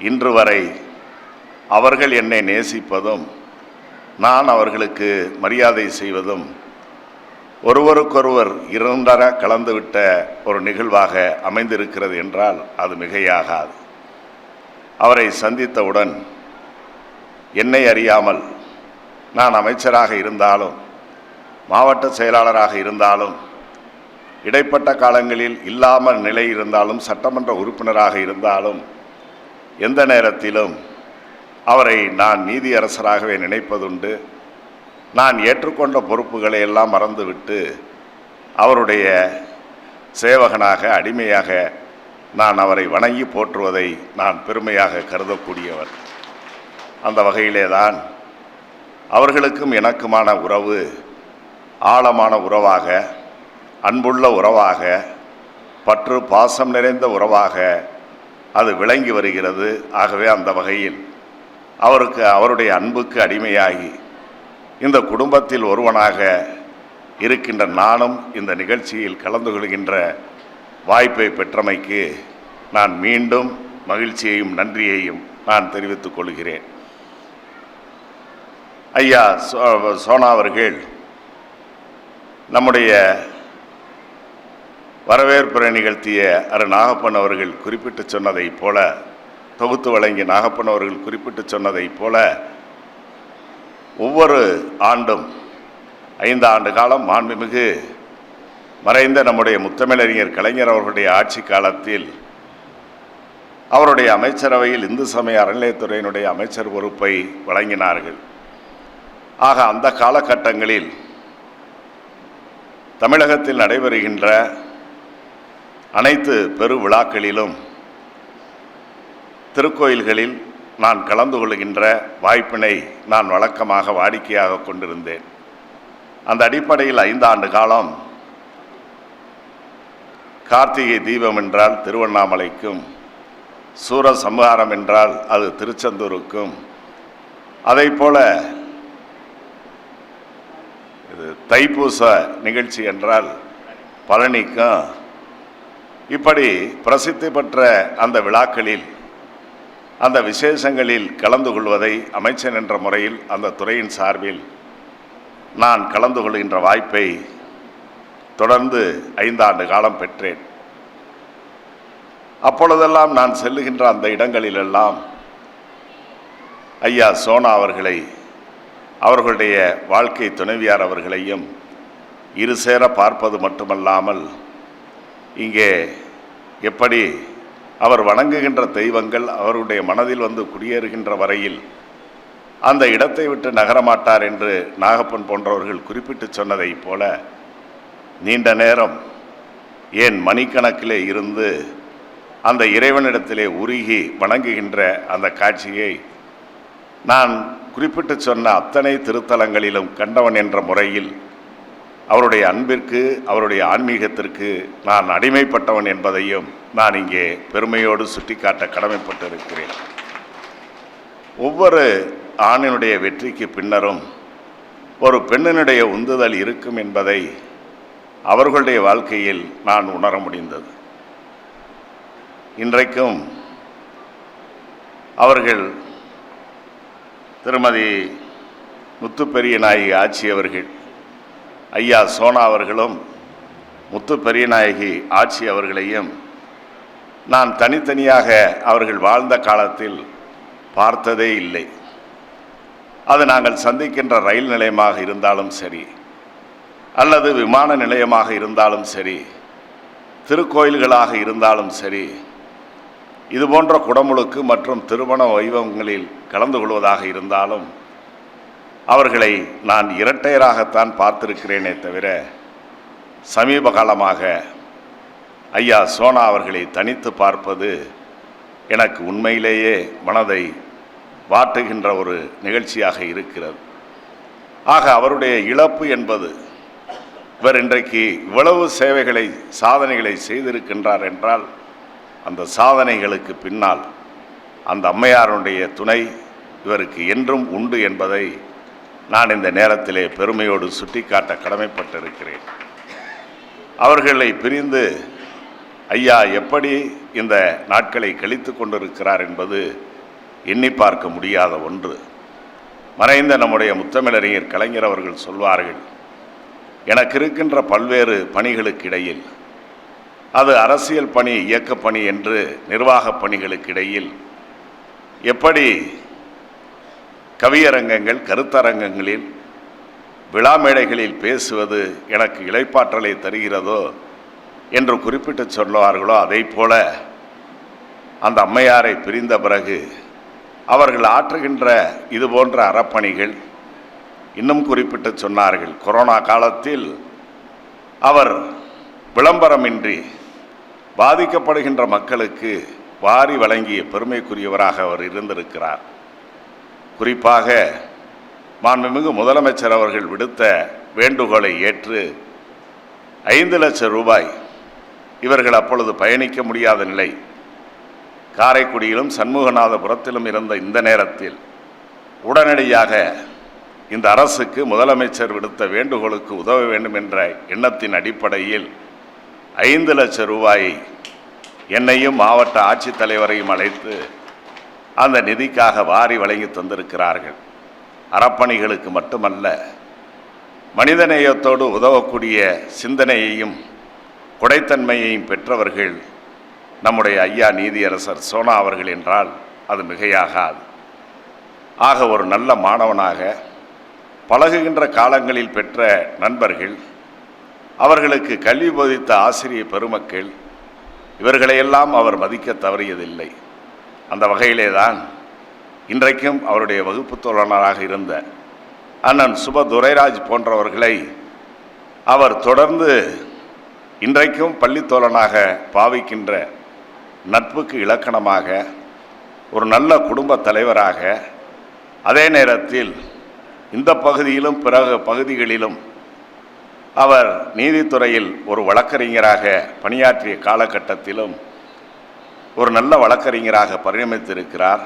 இன்று வரை அவர்கள் என்னை நேசிப்பதும் நான் அவர்களுக்கு மரியாதை செய்வதும் ஒருவருக்கொருவர் இரண்டர கலந்துவிட்ட ஒரு நிகழ்வாக அமைந்திருக்கிறது என்றால் அது மிகையாகாது. அவரை சந்தித்தவுடன் என்னை அறியாமல் நான் அமைச்சராக இருந்தாலும், மாவட்ட செயலாளராக இருந்தாலும், இடைப்பட்ட காலங்களில் இல்லாமல் நிலை இருந்தாலும், சட்டமன்ற உறுப்பினராக இருந்தாலும், எந்த நேரத்திலும் அவரை நான் நீதியரசராகவே நினைப்பதுண்டு. நான் ஏற்றுக்கொண்ட பொறுப்புகளை எல்லாம் மறந்துவிட்டு அவருடைய சேவகனாக, அடிமையாக நான் அவரை வணங்கி போற்றுவதை நான் பெருமையாக கருதக்கூடியவர். அந்த வகையிலே தான் அவர்களுக்கும் எனக்குமான உறவு ஆழமான உறவாக, அன்புள்ள உறவாக, பற்று பாசம் நிறைந்த உறவாக அது விளங்கி வருகிறது. ஆகவே அந்த வகையில் அவருடைய அன்புக்கு அடிமையாகி இந்த குடும்பத்தில் ஒருவனாக இருக்கின்ற நானும் இந்த நிகழ்ச்சியில் கலந்து கொள்கின்ற வாய்ப்பை பெற்றமைக்கு நான் மீண்டும் மகிழ்ச்சியையும் நன்றியையும் நான் தெரிவித்துக் கொள்கிறேன். ஐயா சோனா அவர்கள் நம்முடைய வரவேற்புரை நிகழ்த்திய அரு நாகப்பன் அவர்கள் குறிப்பிட்டு சொன்னதைப் போல, தொகுத்து வழங்கிய நாகப்பன் அவர்கள் குறிப்பிட்டு சொன்னதைப் போல, ஒவ்வொரு ஆண்டும் 5 ஆண்டு காலம் மாண்புமிகு மறைந்த நம்முடைய முத்தமிழறிஞர் கலைஞர் அவர்களுடைய ஆட்சி காலத்தில் அவருடைய அமைச்சரவையில் இந்து சமய அறநிலையத்துறையினுடைய அமைச்சர் பொறுப்பை வழங்கினார்கள். ஆக அந்த காலகட்டங்களில் தமிழகத்தில் நடைபெறுகின்ற அனைத்து பெரு விழாக்களிலும் திருக்கோயில்களில் நான் கலந்து கொள்கின்ற வாய்ப்பினை நான் வழக்கமாக வாடிக்கையாக கொண்டிருந்தேன். அந்த அடிப்படையில் 5 ஆண்டு காலம் கார்த்திகை தீபம் என்றால் திருவண்ணாமலைக்கும், சூர சம்ஹாரம் என்றால் அது திருச்செந்தூருக்கும், அதைப்போல இது தைப்பூச நிகழ்ச்சி என்றால் பழனிக்கும், இப்படி பிரசித்தி பெற்ற அந்த விழாக்களில், அந்த விசேஷங்களில் கலந்து கொள்வதை அமைச்சன் என்ற முறையில் அந்த துறையின் சார்பில் நான் கலந்து கொள்கின்ற வாய்ப்பை தொடர்ந்து 5 ஆண்டு காலம் பெற்றேன். அப்பொழுதெல்லாம் நான் செல்லுகின்ற அந்த இடங்களிலெல்லாம் ஐயா சோனா அவர்களை, அவர்களுடைய வாழ்க்கை துணைவியார் அவர்களையும் இருசேர பார்ப்பது மட்டுமல்லாமல், இங்கே எப்படி அவர் வணங்குகின்ற தெய்வங்கள் அவருடைய மனதில் வந்து குடியேறுகின்ற வரையில் அந்த இடத்தை விட்டு நகரமாட்டார் என்று நாகப்பன் போன்றவர்கள் குறிப்பிட்டு சொன்னதைப் போல நீண்ட நேரம் ஏன் மணிக்கணக்கிலே இருந்து அந்த இறைவனிடத்திலே உருகி வணங்குகின்ற அந்த காட்சியை நான் குறிப்பிட்டு சொன்ன அத்தனை திருத்தலங்களிலும் கண்டவன் என்ற முறையில் அவருடைய அன்பிற்கு, அவருடைய ஆன்மீகத்திற்கு நான் அடிமைப்பட்டவன் என்பதையும் நான் இங்கே பெருமையோடு சுட்டிக்காட்ட கடமைப்பட்டிருக்கிறேன். ஒவ்வொரு ஆணினுடைய வெற்றிக்கு பின்னரும் ஒரு பெண்ணினுடைய உந்துதல் இருக்கும் என்பதை அவர்களுடைய வாழ்க்கையில் நான் உணர முடிந்தது. இன்றைக்கும் அவர்கள் திருமதி முத்துப்பெரியநாயகி ஆட்சி அவர்கள், ஐயா சோனா அவர்களும் முத்துப்பெரியநாயகி ஆட்சி அவர்களையும் நான் தனித்தனியாக அவர்கள் வாழ்ந்த காலத்தில் பார்த்ததே இல்லை. அது நாங்கள் சந்திக்கின்ற ரயில் நிலையமாக இருந்தாலும் சரி, அல்லது விமான நிலையமாக இருந்தாலும் சரி, திருக்கோயில்களாக இருந்தாலும் சரி, இதுபோன்ற குடமுழுக்கு மற்றும் திருமண வைபவங்களில் கலந்து கொள்வதாக இருந்தாலும் அவர்களை நான் இரட்டையராகத்தான் பார்த்திருக்கிறேனே தவிர சமீப காலமாக ஐயா சோனா அவர்களை தனித்து பார்ப்பது எனக்கு உண்மையிலேயே மனதை வாட்டுகின்ற ஒரு நிகழ்ச்சியாக இருக்கிறது. ஆக அவருடைய இழப்பு என்பது, இவர் இன்றைக்கு இவ்வளவு சேவைகளை, சாதனைகளை செய்திருக்கின்றார் என்றால் அந்த சாதனைகளுக்கு பின்னால் அந்த அம்மையாருடைய துணை இவருக்கு என்றும் உண்டு என்பதை நான் இந்த நேரத்திலே பெருமையோடு சுட்டிக்காட்ட கடமைப்பட்டிருக்கிறேன். அவர்களை பிரிந்து ஐயா எப்படி இந்த நாட்களை கழித்து கொண்டிருக்கிறார் என்பது எண்ணி பார்க்க முடியாத ஒன்று. மறைந்த நம்முடைய முத்தமிழறிஞர் கலைஞர் அவர்கள் சொல்வார்கள், எனக்கு இருக்கின்ற பல்வேறு பணிகளுக்கு இடையில், அது அரசியல் பணி, இயக்கப் பணி என்று நிர்வாகப் பணிகளுக்கு இடையில் எப்படி கவியரங்கங்கள், கருத்தரங்கங்களில், விழா மேடைகளில் பேசுவது எனக்கு இளைப்பாற்றலை தருகிறதோ என்று குறிப்பிட்டு சொல்லுவார்களோ, அதை போல அந்த அம்மையாரை பிரிந்த பிறகு அவர்கள் ஆற்றுகின்ற இது போன்ற அறப்பணிகள், இன்னும் குறிப்பிட்டு சொன்னார்கள், கொரோனா காலத்தில் அவர் விளம்பரமின்றி பாதிக்கப்படுகின்ற மக்களுக்கு வாரி வழங்கிய பெருமைக்குரியவராக அவர் இருந்திருக்கிறார். குறிப்பாக மாண்புமிகு முதலமைச்சர் அவர்கள் விடுத்த வேண்டுகோளை ஏற்று 5 லட்சம் ரூபாய், இவர்கள் அப்பொழுது பயணிக்க முடியாத நிலை, காரைக்குடியிலும் சண்முகநாதபுரத்திலும் இருந்த இந்த நேரத்தில் உடனடியாக இந்த அரசுக்கு முதலமைச்சர் விடுத்த வேண்டுகோளுக்கு உதவ வேண்டும் என்ற எண்ணத்தின் அடிப்படையில் 5 லட்சம் ரூபாயை என்னையும் மாவட்ட ஆட்சித்தலைவரையும் அழைத்து அந்த நிதிக்காக வாரி வழங்கி தந்திருக்கிறார்கள். அறப்பணிகளுக்கு மட்டுமல்ல, மனிதநேயத்தோடு உதவக்கூடிய சிந்தனையையும் கொடைத்தன்மையையும் பெற்றவர்கள் நம்முடைய ஐயா நீதியரசர் சோனா அவர்கள் என்றால் அது மிகையாகாது. ஆக ஒரு நல்ல மாணவனாக பழகுகின்ற காலங்களில் பெற்ற நண்பர்கள், அவர்களுக்கு கல்வி போதித்த ஆசிரிய பெருமக்கள், இவர்களையெல்லாம் அவர் மதிக்க தவறியதில்லை. அந்த வகையிலே தான் இன்றைக்கும் அவருடைய வகுப்பு தோழனாக இருந்த அண்ணன் சுப துரைராஜ் போன்றவர்களை அவர் தொடர்ந்து இன்றைக்கும் பள்ளித்தோழனாக பாவிக்கின்ற நட்புக்கு இலக்கணமாக, ஒரு நல்ல குடும்ப தலைவராக, அதே நேரத்தில் இந்த பகுதியிலும் பிற பகுதிகளிலும் அவர் நீதித்துறையில் ஒரு வழக்கறிஞராக பணியாற்றிய காலகட்டத்திலும் ஒரு நல்ல வழக்கறிஞராக பரிணமித்திருக்கிறார்.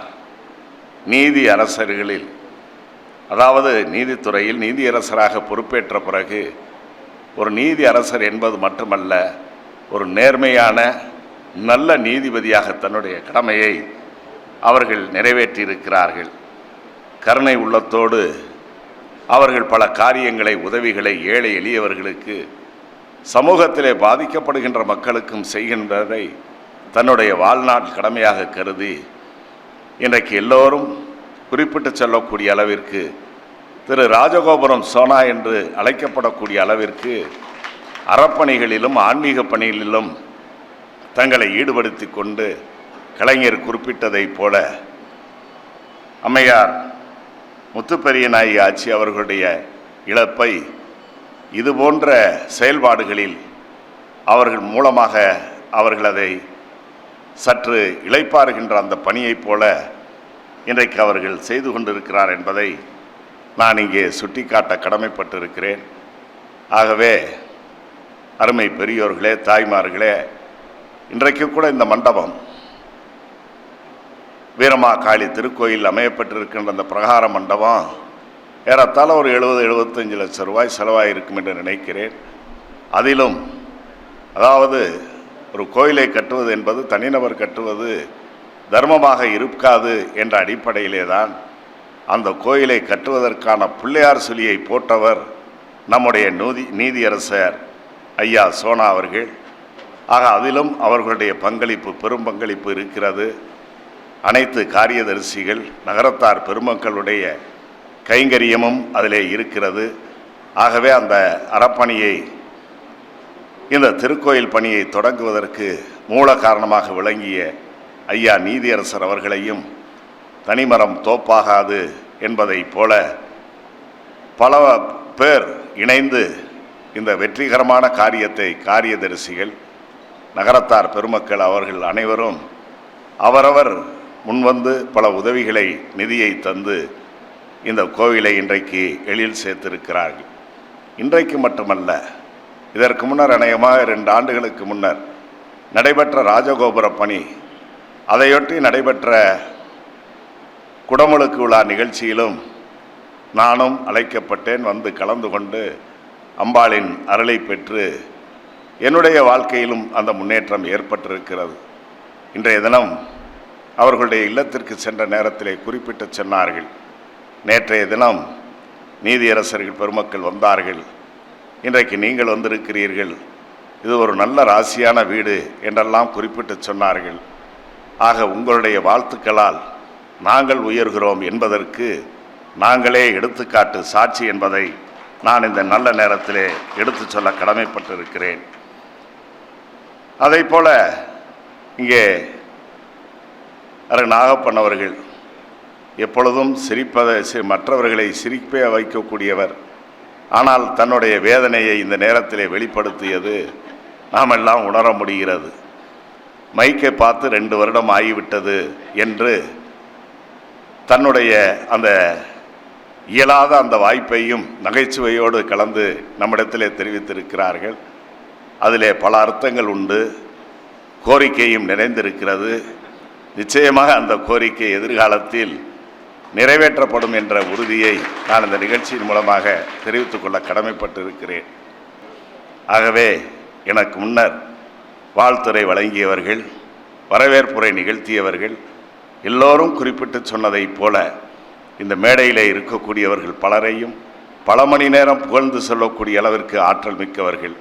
நீதி அரசர்களில், அதாவது நீதித்துறையில் நீதியரசராக பொறுப்பேற்ற பிறகு ஒரு நீதி அரசர் என்பது மட்டுமல்ல, ஒரு நேர்மையான நல்ல நீதிபதியாக தன்னுடைய கடமையை அவர்கள் நிறைவேற்றியிருக்கிறார்கள். கருணை உள்ளத்தோடு அவர்கள் பல காரியங்களை, உதவிகளை ஏழை எளியவர்களுக்கு, சமூகத்திலே பாதிக்கப்படுகின்ற மக்களுக்கும் செய்கின்றதை தன்னுடைய வாழ்நாள் கடமையாக கருதி இன்றைக்கு எல்லோரும் குறிப்பிட்டு சொல்லக்கூடிய அளவிற்கு திரு ராஜகோபுரம் சோனா என்று அழைக்கப்படக்கூடிய அளவிற்கு அறப்பணிகளிலும் ஆன்மீக பணிகளிலும் தங்களை ஈடுபடுத்தி கொண்டு, கலைஞர் குறிப்பிட்டதைப் போல அம்மையார் முத்துப்பெரியநாயகி ஆட்சி அவர்களுடைய இழப்பை இதுபோன்ற செயல்பாடுகளில் அவர்கள் மூலமாக அவர்கள் அதை சற்று இளைப்பாறுகின்ற அந்த பணியைப் போல இன்றைக்கு அவர்கள் செய்து கொண்டிருக்கிறார் என்பதை நான் இங்கே சுட்டிக்காட்ட கடமைப்பட்டிருக்கிறேன். ஆகவே அருமை பெரியோர்களே, தாய்மார்களே, இன்றைக்கு கூட இந்த மண்டபம் வீரமாகாளி திருக்கோயில் அமையப்பட்டிருக்கின்ற அந்த பிரகார மண்டபம் ஏறத்தாழ ஒரு 70-75 லட்சம் ரூபாய் செலவாயிருக்கும் என்று நினைக்கிறேன். அதிலும் அதாவது ஒரு கோயிலை கட்டுவது என்பது தனிநபர் கட்டுவது தர்மமாக இருக்காது என்ற அடிப்படையிலே தான் அந்த கோயிலை கட்டுவதற்கான பிள்ளையார் சொல்லியை போட்டவர் நம்முடைய நீதியரசர் ஐயா சோனா அவர்கள். ஆக அதிலும் அவர்களுடைய பங்களிப்பு, பெரும் பங்களிப்பு இருக்கிறது. அனைத்து காரியதரிசிகள், நகரத்தார் பெருமக்களுடைய கைங்கரியமும் அதிலே இருக்கிறது. ஆகவே அந்த அறப்பணியை, இந்த திருக்கோயில் பணியை தொடங்குவதற்கு மூல காரணமாக விளங்கிய ஐயா நீதியரசர் அவர்களையும் தனிமரம் தோப்பாகாது என்பதைப் போல பல பேர் இணைந்து இந்த வெற்றிகரமான காரியத்தை காரியதரிசிகள், நகரத்தார் பெருமக்கள் அவர்கள் அனைவரும் அவரவர் முன்வந்து பல உதவிகளை, நிதியை தந்து இந்த கோவிலை இன்றைக்கு எழில் சேர்த்திருக்கிறார்கள். இன்றைக்கு மட்டுமல்ல, இதற்கு முன்னர் அநேகமாக 2 ஆண்டுகளுக்கு முன்னர் நடைபெற்ற ராஜகோபுர பணி, அதையொட்டி நடைபெற்ற குடமுழுக்கு விழா நிகழ்ச்சியிலும் நானும் அழைக்கப்பட்டேன். வந்து கலந்து கொண்டு அம்பாளின் அருளை பெற்று என்னுடைய வாழ்க்கையிலும் அந்த முன்னேற்றம் ஏற்பட்டிருக்கிறது. இன்றைய தினம் அவர்களுடைய இல்லத்திற்கு சென்ற நேரத்திலே குறிப்பிட்டு சொன்னார்கள், நேற்றைய தினம் நீதியரசர்கள் பெருமக்கள் வந்தார்கள், இன்றைக்கு நீங்கள் வந்திருக்கிறீர்கள், இது ஒரு நல்ல ராசியான வீடு என்றெல்லாம் குறிப்பிட்டு சொன்னார்கள். ஆக உங்களுடைய வாழ்த்துக்களால் நாங்கள் உயர்கிறோம் என்பதற்கு நாங்களே எடுத்துக்காட்டு, சாட்சி என்பதை நான் இந்த நல்ல நேரத்திலே எடுத்து சொல்ல கடமைப்பட்டிருக்கிறேன். அதைப்போல இங்கே நாகப்பன் அவர்கள் எப்பொழுதும் மற்றவர்களை சிரிப்பே வைக்கக்கூடியவர். ஆனால் தன்னுடைய வேதனையை இந்த நேரத்திலே வெளிப்படுத்தியது நாம் எல்லாம் உணர முடிகிறது. மைக்கை பார்த்து 2 வருடம் ஆகிவிட்டது என்று தன்னுடைய அந்த இயலாத அந்த வாய்ப்பையும் நகைச்சுவையோடு கலந்து நம்மிடத்திலே தெரிவித்திருக்கிறார்கள். அதிலே பல அர்த்தங்கள் உண்டு, கோரிக்கையும் நிறைந்திருக்கிறது. நிச்சயமாக அந்த கோரிக்கை எதிர்காலத்தில் நிறைவேற்றப்படும் என்ற உறுதியை நான் இந்த நிகழ்ச்சியின் மூலமாக தெரிவித்துக் கொள்ள கடமைப்பட்டிருக்கிறேன். ஆகவே எனக்கு முன்னர் வாழ்த்துரை வழங்கியவர்கள், வரவேற்புரை நிகழ்த்தியவர்கள் எல்லோரும் குறிப்பிட்டு சொன்னதைப் போல இந்த மேடையிலே இருக்கக்கூடியவர்கள் பலரையும் பல மணி நேரம் புகழ்ந்து சொல்லக்கூடிய அளவிற்கு ஆற்றல் மிக்கவர்கள்.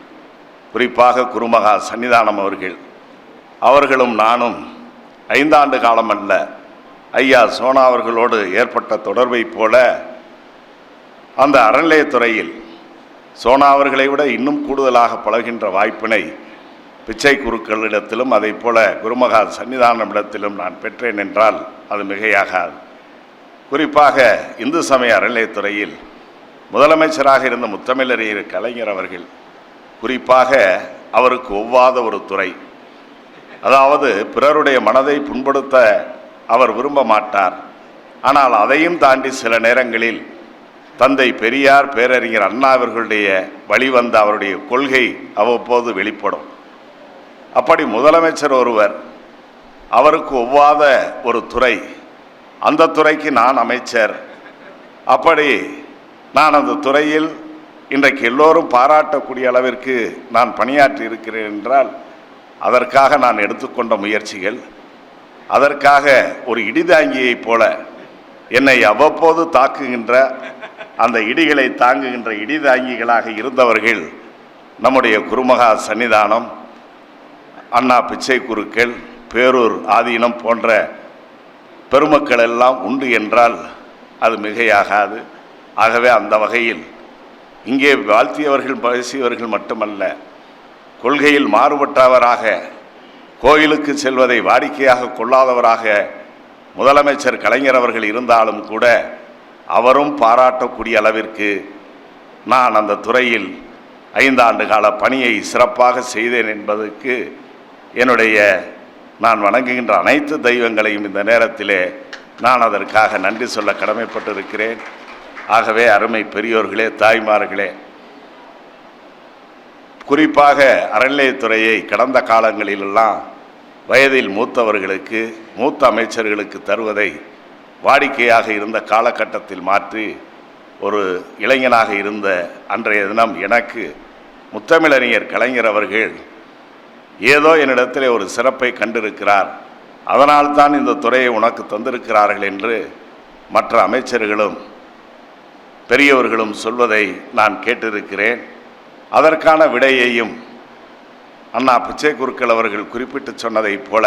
குறிப்பாக குருமகா சன்னிதானம் அவர்களும் நானும் 5 ஆண்டு காலம் அல்ல, ஐயா சோனா அவர்களோடு ஏற்பட்ட தொடர்பைப் போல அந்த அறநிலையத்துறையில் சோனா அவர்களை விட இன்னும் கூடுதலாக பழகின்ற வாய்ப்பினை பிச்சை குருக்களிடத்திலும் அதை போல குருமகா சன்னிதானமிடத்திலும் நான் பெற்றேன் என்றால் அது மிகையாகாது. குறிப்பாக இந்து சமய அறநிலையத்துறையில் முதலமைச்சராக இருந்த முத்தமிழறிஞர் கலைஞர் அவர்கள் குறிப்பாக அவருக்கு ஒவ்வாத ஒரு துறை, அதாவது பிறருடைய மனதை புண்படுத்த அவர் விரும்ப மாட்டார். ஆனால் அதையும் தாண்டி சில நேரங்களில் தந்தை பெரியார், பேரறிஞர் அண்ணா அவர்களுடைய வழிவந்த அவருடைய கொள்கை அவ்வப்போது வெளிப்படும். அப்படி முதலமைச்சர் ஒருவர், அவருக்கு ஒவ்வாத ஒரு துறை, அந்த துறைக்கு நான் அமைச்சர். அப்படி நான் அந்த துறையில் இன்றைக்கு எல்லோரும் பாராட்டக்கூடிய அளவிற்கு நான் பணியாற்றி இருக்கிறேன் என்றால் அதற்காக நான் எடுத்துக்கொண்ட முயற்சிகள், அதற்காக ஒரு இடிதாங்கியைப் போல என்னை அவ்வப்போது தாக்குகின்ற அந்த இடிகளை தாங்குகின்ற இடிதாங்கிகளாக இருந்தவர்கள் நம்முடைய குருமகா சன்னிதானம், அண்ணா பிச்சை குருக்கள், பேரூர் ஆதீனம் போன்ற பெருமக்கள் எல்லாம் உண்டு என்றால் அது மிகையாகாது. ஆகவே அந்த வகையில் இங்கே வாழ்த்தியவர்கள் பேசியவர்கள் மட்டுமல்ல, கொள்கையில் மாறுபட்டவராக, கோயிலுக்கு செல்வதை வாடிக்கையாக கொள்ளாதவராக முதலமைச்சர் கலைஞர் அவர்கள் இருந்தாலும் கூட அவரும் பாராட்டக்கூடிய அளவிற்கு நான் அந்த துறையில் 5 ஆண்டு கால பணியை சிறப்பாக செய்தேன் என்பதற்கு நான் வணங்குகின்ற அனைத்து தெய்வங்களையும் இந்த நேரத்திலே நான் அதற்காக நன்றி சொல்ல கடமைப்பட்டிருக்கிறேன். ஆகவே அருமை பெரியோர்களே, தாய்மார்களே, குறிப்பாக அறநிலையத்துறையை கடந்த காலங்களிலெல்லாம் வயதில் மூத்தவர்களுக்கு, மூத்த அமைச்சர்களுக்கு தருவதை வாடிக்கையாக இருந்த காலகட்டத்தில் மாற்றி ஒரு இளைஞனாக இருந்த அன்றைய தினம் எனக்கு முத்தமிழறிஞர் கலைஞர் அவர்கள் ஏதோ என்னிடத்திலே ஒரு சிறப்பை கண்டிருக்கிறார், அதனால்தான் இந்த துறையை உனக்கு தந்திருக்கிறார்கள் என்று மற்ற அமைச்சர்களும் பெரியவர்களும் சொல்வதை நான் கேட்டிருக்கிறேன். அதற்கான விடையையும் அண்ணா பிச்சை குருக்கள் அவர்கள் குறிப்பிட்டு சொன்னதைப் போல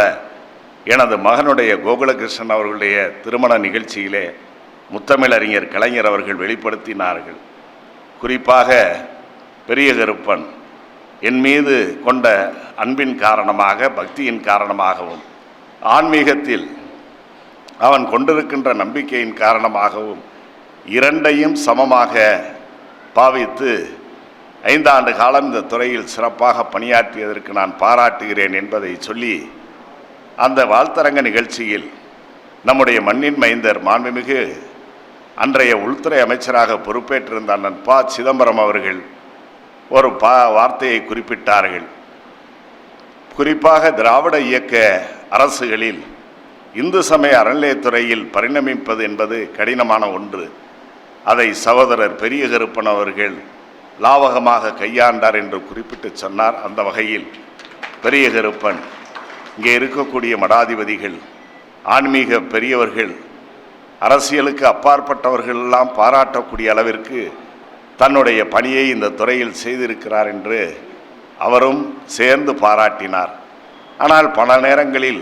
எனது மகனுடைய கோகுலகிருஷ்ணன் அவர்களுடைய திருமண நிகழ்ச்சியிலே முத்தமிழறிஞர் கலைஞர் அவர்கள் வெளிப்படுத்தினார்கள். குறிப்பாக பெரிய கருப்பன் என் மீது கொண்ட அன்பின் காரணமாக, பக்தியின் காரணமாகவும், ஆன்மீகத்தில் அவன் கொண்டிருக்கின்ற நம்பிக்கையின் காரணமாகவும் இரண்டையும் சமமாக பாவித்து 5 ஆண்டு காலம் இந்த துறையில் சிறப்பாக பணியாற்றியதற்கு நான் பாராட்டுகிறேன் என்பதை சொல்லி அந்த வாழ்த்தரங்க நிகழ்ச்சியில் நம்முடைய மண்ணின் மைந்தர் மாண்புமிகு அன்றைய உள்துறை அமைச்சராக பொறுப்பேற்றிருந்த அண்ணன் ப. சிதம்பரம் அவர்கள் ஒரு வார்த்தையை குறிப்பிட்டார்கள். குறிப்பாக திராவிட இயக்க அரசுகளில் இந்து சமய அறநிலையத்துறையில் பரிணமிப்பது என்பது கடினமான ஒன்று. அதை சகோதரர் பெரிய கருப்பன் அவர்கள் லாவகமாக கையாண்டார் என்று குறிப்பிட்டு சொன்னார். அந்த வகையில் பெரிய கருப்பன், இங்கே இருக்கக்கூடிய மடாதிபதிகள், ஆன்மீக பெரியவர்கள், அரசியலுக்கு அப்பாற்பட்டவர்கள் எல்லாம் பாராட்டக்கூடிய அளவிற்கு தன்னுடைய பணியை இந்த துறையில் செய்திருக்கிறார் என்று அவரும் சேர்ந்து பாராட்டினார். ஆனால் பல நேரங்களில்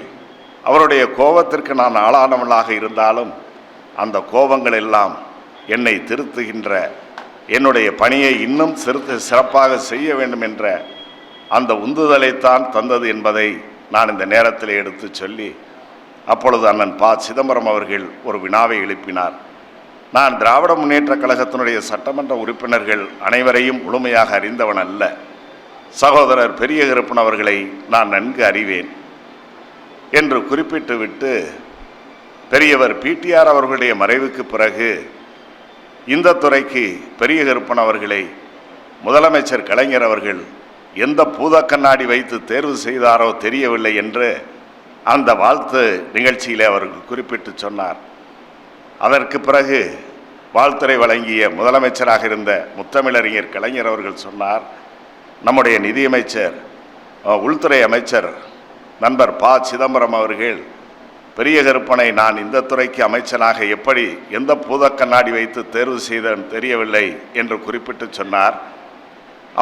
அவருடைய கோபத்திற்கு நான் ஆளானவளாக இருந்தாலும் அந்த கோபங்கள் எல்லாம் என்னை திருத்துகின்ற, என்னுடைய பணியை இன்னும் சிறப்பாக செய்ய வேண்டும் என்ற அந்த உந்துதலைத்தான் தந்தது என்பதை நான் இந்த நேரத்தில் எடுத்து சொல்லி, அப்பொழுது அண்ணன் ப. சிதம்பரம் அவர்கள் ஒரு வினாவை எழுப்பினார். நான் திராவிட முன்னேற்ற கழகத்தினுடைய சட்டமன்ற உறுப்பினர்கள் அனைவரையும் முழுமையாக அறிந்தவன் அல்ல. சகோதரர் பெரிய கருப்பன் அவர்களை நான் நன்கு அறிவேன் என்று குறிப்பிட்டு விட்டு, பெரியவர் பிடிஆர் அவர்களுடைய மறைவுக்கு பிறகு இந்த துறைக்கு பெரிய கருப்பன் அவர்களை முதலமைச்சர் கலைஞர் அவர்கள் எந்த பூத கண்ணாடி வைத்து தேர்வு செய்தாரோ தெரியவில்லை என்று அந்த வாழ்த்து நிகழ்ச்சியிலே அவர்கள் குறிப்பிட்டு சொன்னார். அதற்கு பிறகு வாழ்த்துரை வழங்கிய முதலமைச்சராக இருந்த முத்தமிழறிஞர் கலைஞர் அவர்கள் சொன்னார், நம்முடைய நிதியமைச்சர், உள்துறை அமைச்சர் நண்பர் ப. சிதம்பரம் அவர்கள் பெரிய கருப்பனை நான் இந்த துறைக்கு அமைச்சனாக எப்படி எந்த பூத கண்ணாடி வைத்து தேர்வு செய்தேன் தெரியவில்லை என்று குறிப்பிட்டு சொன்னார்.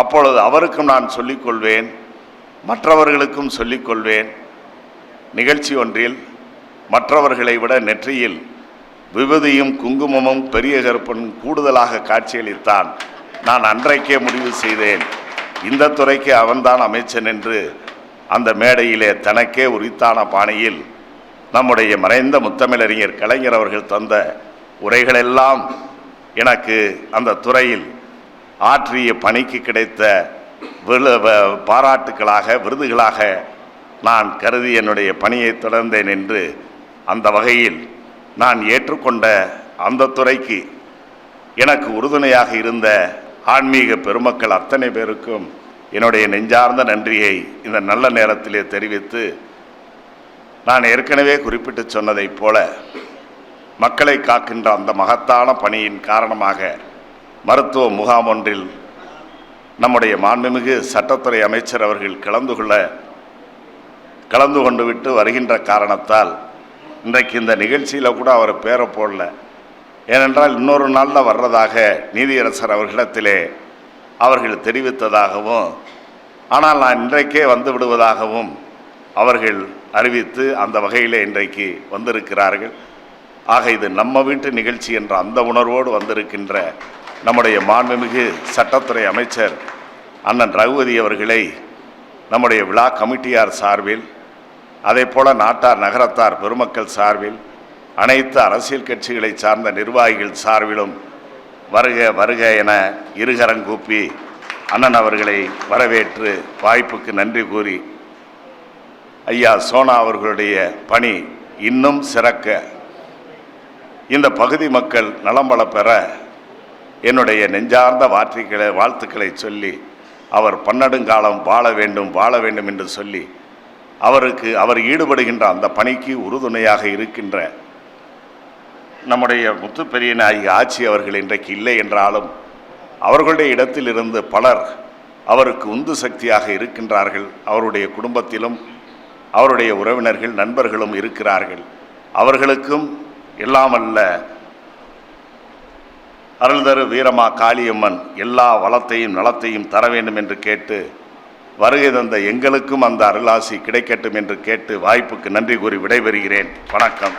அப்பொழுது அவருக்கும் நான் சொல்லிக்கொள்வேன், மற்றவர்களுக்கும் சொல்லிக்கொள்வேன், நிகழ்ச்சி ஒன்றில் மற்றவர்களை விட நெற்றியில் விபூதியும் குங்குமமும் பெரிய கருப்பன் கூடுதலாக காட்சியளித்தான். நான் அன்றைக்கே முடிவு செய்தேன், இந்த துறைக்கு அவன்தான் அமைச்சன் என்று. அந்த மேடையிலே தனக்கே உரித்தான பாணியில் நம்முடைய மறைந்த முத்தமிழறிஞர் கலைஞர் அவர்கள் தந்த உரைகளெல்லாம் எனக்கு அந்த துறையில் ஆற்றிய பணிக்கு கிடைத்த பாராட்டுக்களாக, விருதுகளாக நான் கருதி என்னுடைய பணியை தொடர்ந்தேன் என்று அந்த வகையில் நான் ஏற்றுக்கொண்ட அந்த துறைக்கு எனக்கு உறுதுணையாக இருந்த ஆன்மீக பெருமக்கள் அத்தனை பேருக்கும் என்னுடைய நெஞ்சார்ந்த நன்றியை இந்த நல்ல நேரத்திலே தெரிவித்து, நான் ஏற்கனவே குறிப்பிட்டு சொன்னதைப் போல மக்களை காக்கின்ற அந்த மகத்தான பணியின் காரணமாக மருத்துவ முகாம் ஒன்றில் நம்முடைய மாண்புமிகு சட்டத்துறை அமைச்சர் அவர்கள் கலந்து கொண்டு விட்டு வருகின்ற காரணத்தால் இன்றைக்கு இந்த நிகழ்ச்சியில் கூட அவர் பேரை போடல. ஏனென்றால் இன்னொரு நாளில் வர்றதாக நீதியரசர் அவர்களிடத்திலே அவர்கள் தெரிவித்ததாகவும், ஆனால் நான் இன்றைக்கே வந்து விடுவதாகவும் அவர்கள் அறிவித்து அந்த வகையிலே இன்றைக்கு வந்திருக்கிறார்கள். ஆக இது நம்ம வீட்டு நிகழ்ச்சி என்ற அந்த உணர்வோடு வந்திருக்கின்ற நம்முடைய மாண்புமிகு சட்டத்துறை அமைச்சர் அண்ணன் ரகுபதி அவர்களை நம்முடைய விழா கமிட்டியார் சார்பில், அதே போல் நாட்டார் நகரத்தார் பெருமக்கள் சார்பில், அனைத்து அரசியல் கட்சிகளை சார்ந்த நிர்வாகிகள் சார்பிலும் வருக வருக என இருகரங்கூப்பி அண்ணன் அவர்களை வரவேற்று வாய்ப்புக்கு நன்றி கூறி, ஐயா சோனா அவர்களுடைய பணி இன்னும் சிறக்க, இந்த பகுதி மக்கள் நலம்பல பெற என்னுடைய நெஞ்சார்ந்த வாழ்த்துக்களை சொல்லி, அவர் பன்னெடுங்காலம் வாழ வேண்டும் என்று சொல்லி, அவர் ஈடுபடுகின்ற அந்த பணிக்கு உறுதுணையாக இருக்கின்ற நம்முடைய முத்துப்பெரிய நாயகி ஆட்சி அவர்கள் இன்றைக்கு இல்லை என்றாலும் அவர்களுடைய இடத்திலிருந்து பலர் அவருக்கு உந்து சக்தியாக இருக்கின்றார்கள். அவருடைய குடும்பத்திலும் அவருடைய உறவினர்கள் நண்பர்களும் இருக்கிறார்கள். அவர்களுக்கும் எல்லாமல்ல அருள்தரு வீரமா காளியம்மன் எல்லா வளத்தையும் நலத்தையும் தர வேண்டும் என்று கேட்டு, வருகை தந்த எங்களுக்கும் அந்த அருளாசி கிடைக்கட்டும் என்று கேட்டு வாய்ப்புக்கு நன்றி கூறி விடைபெறுகிறேன். வணக்கம்.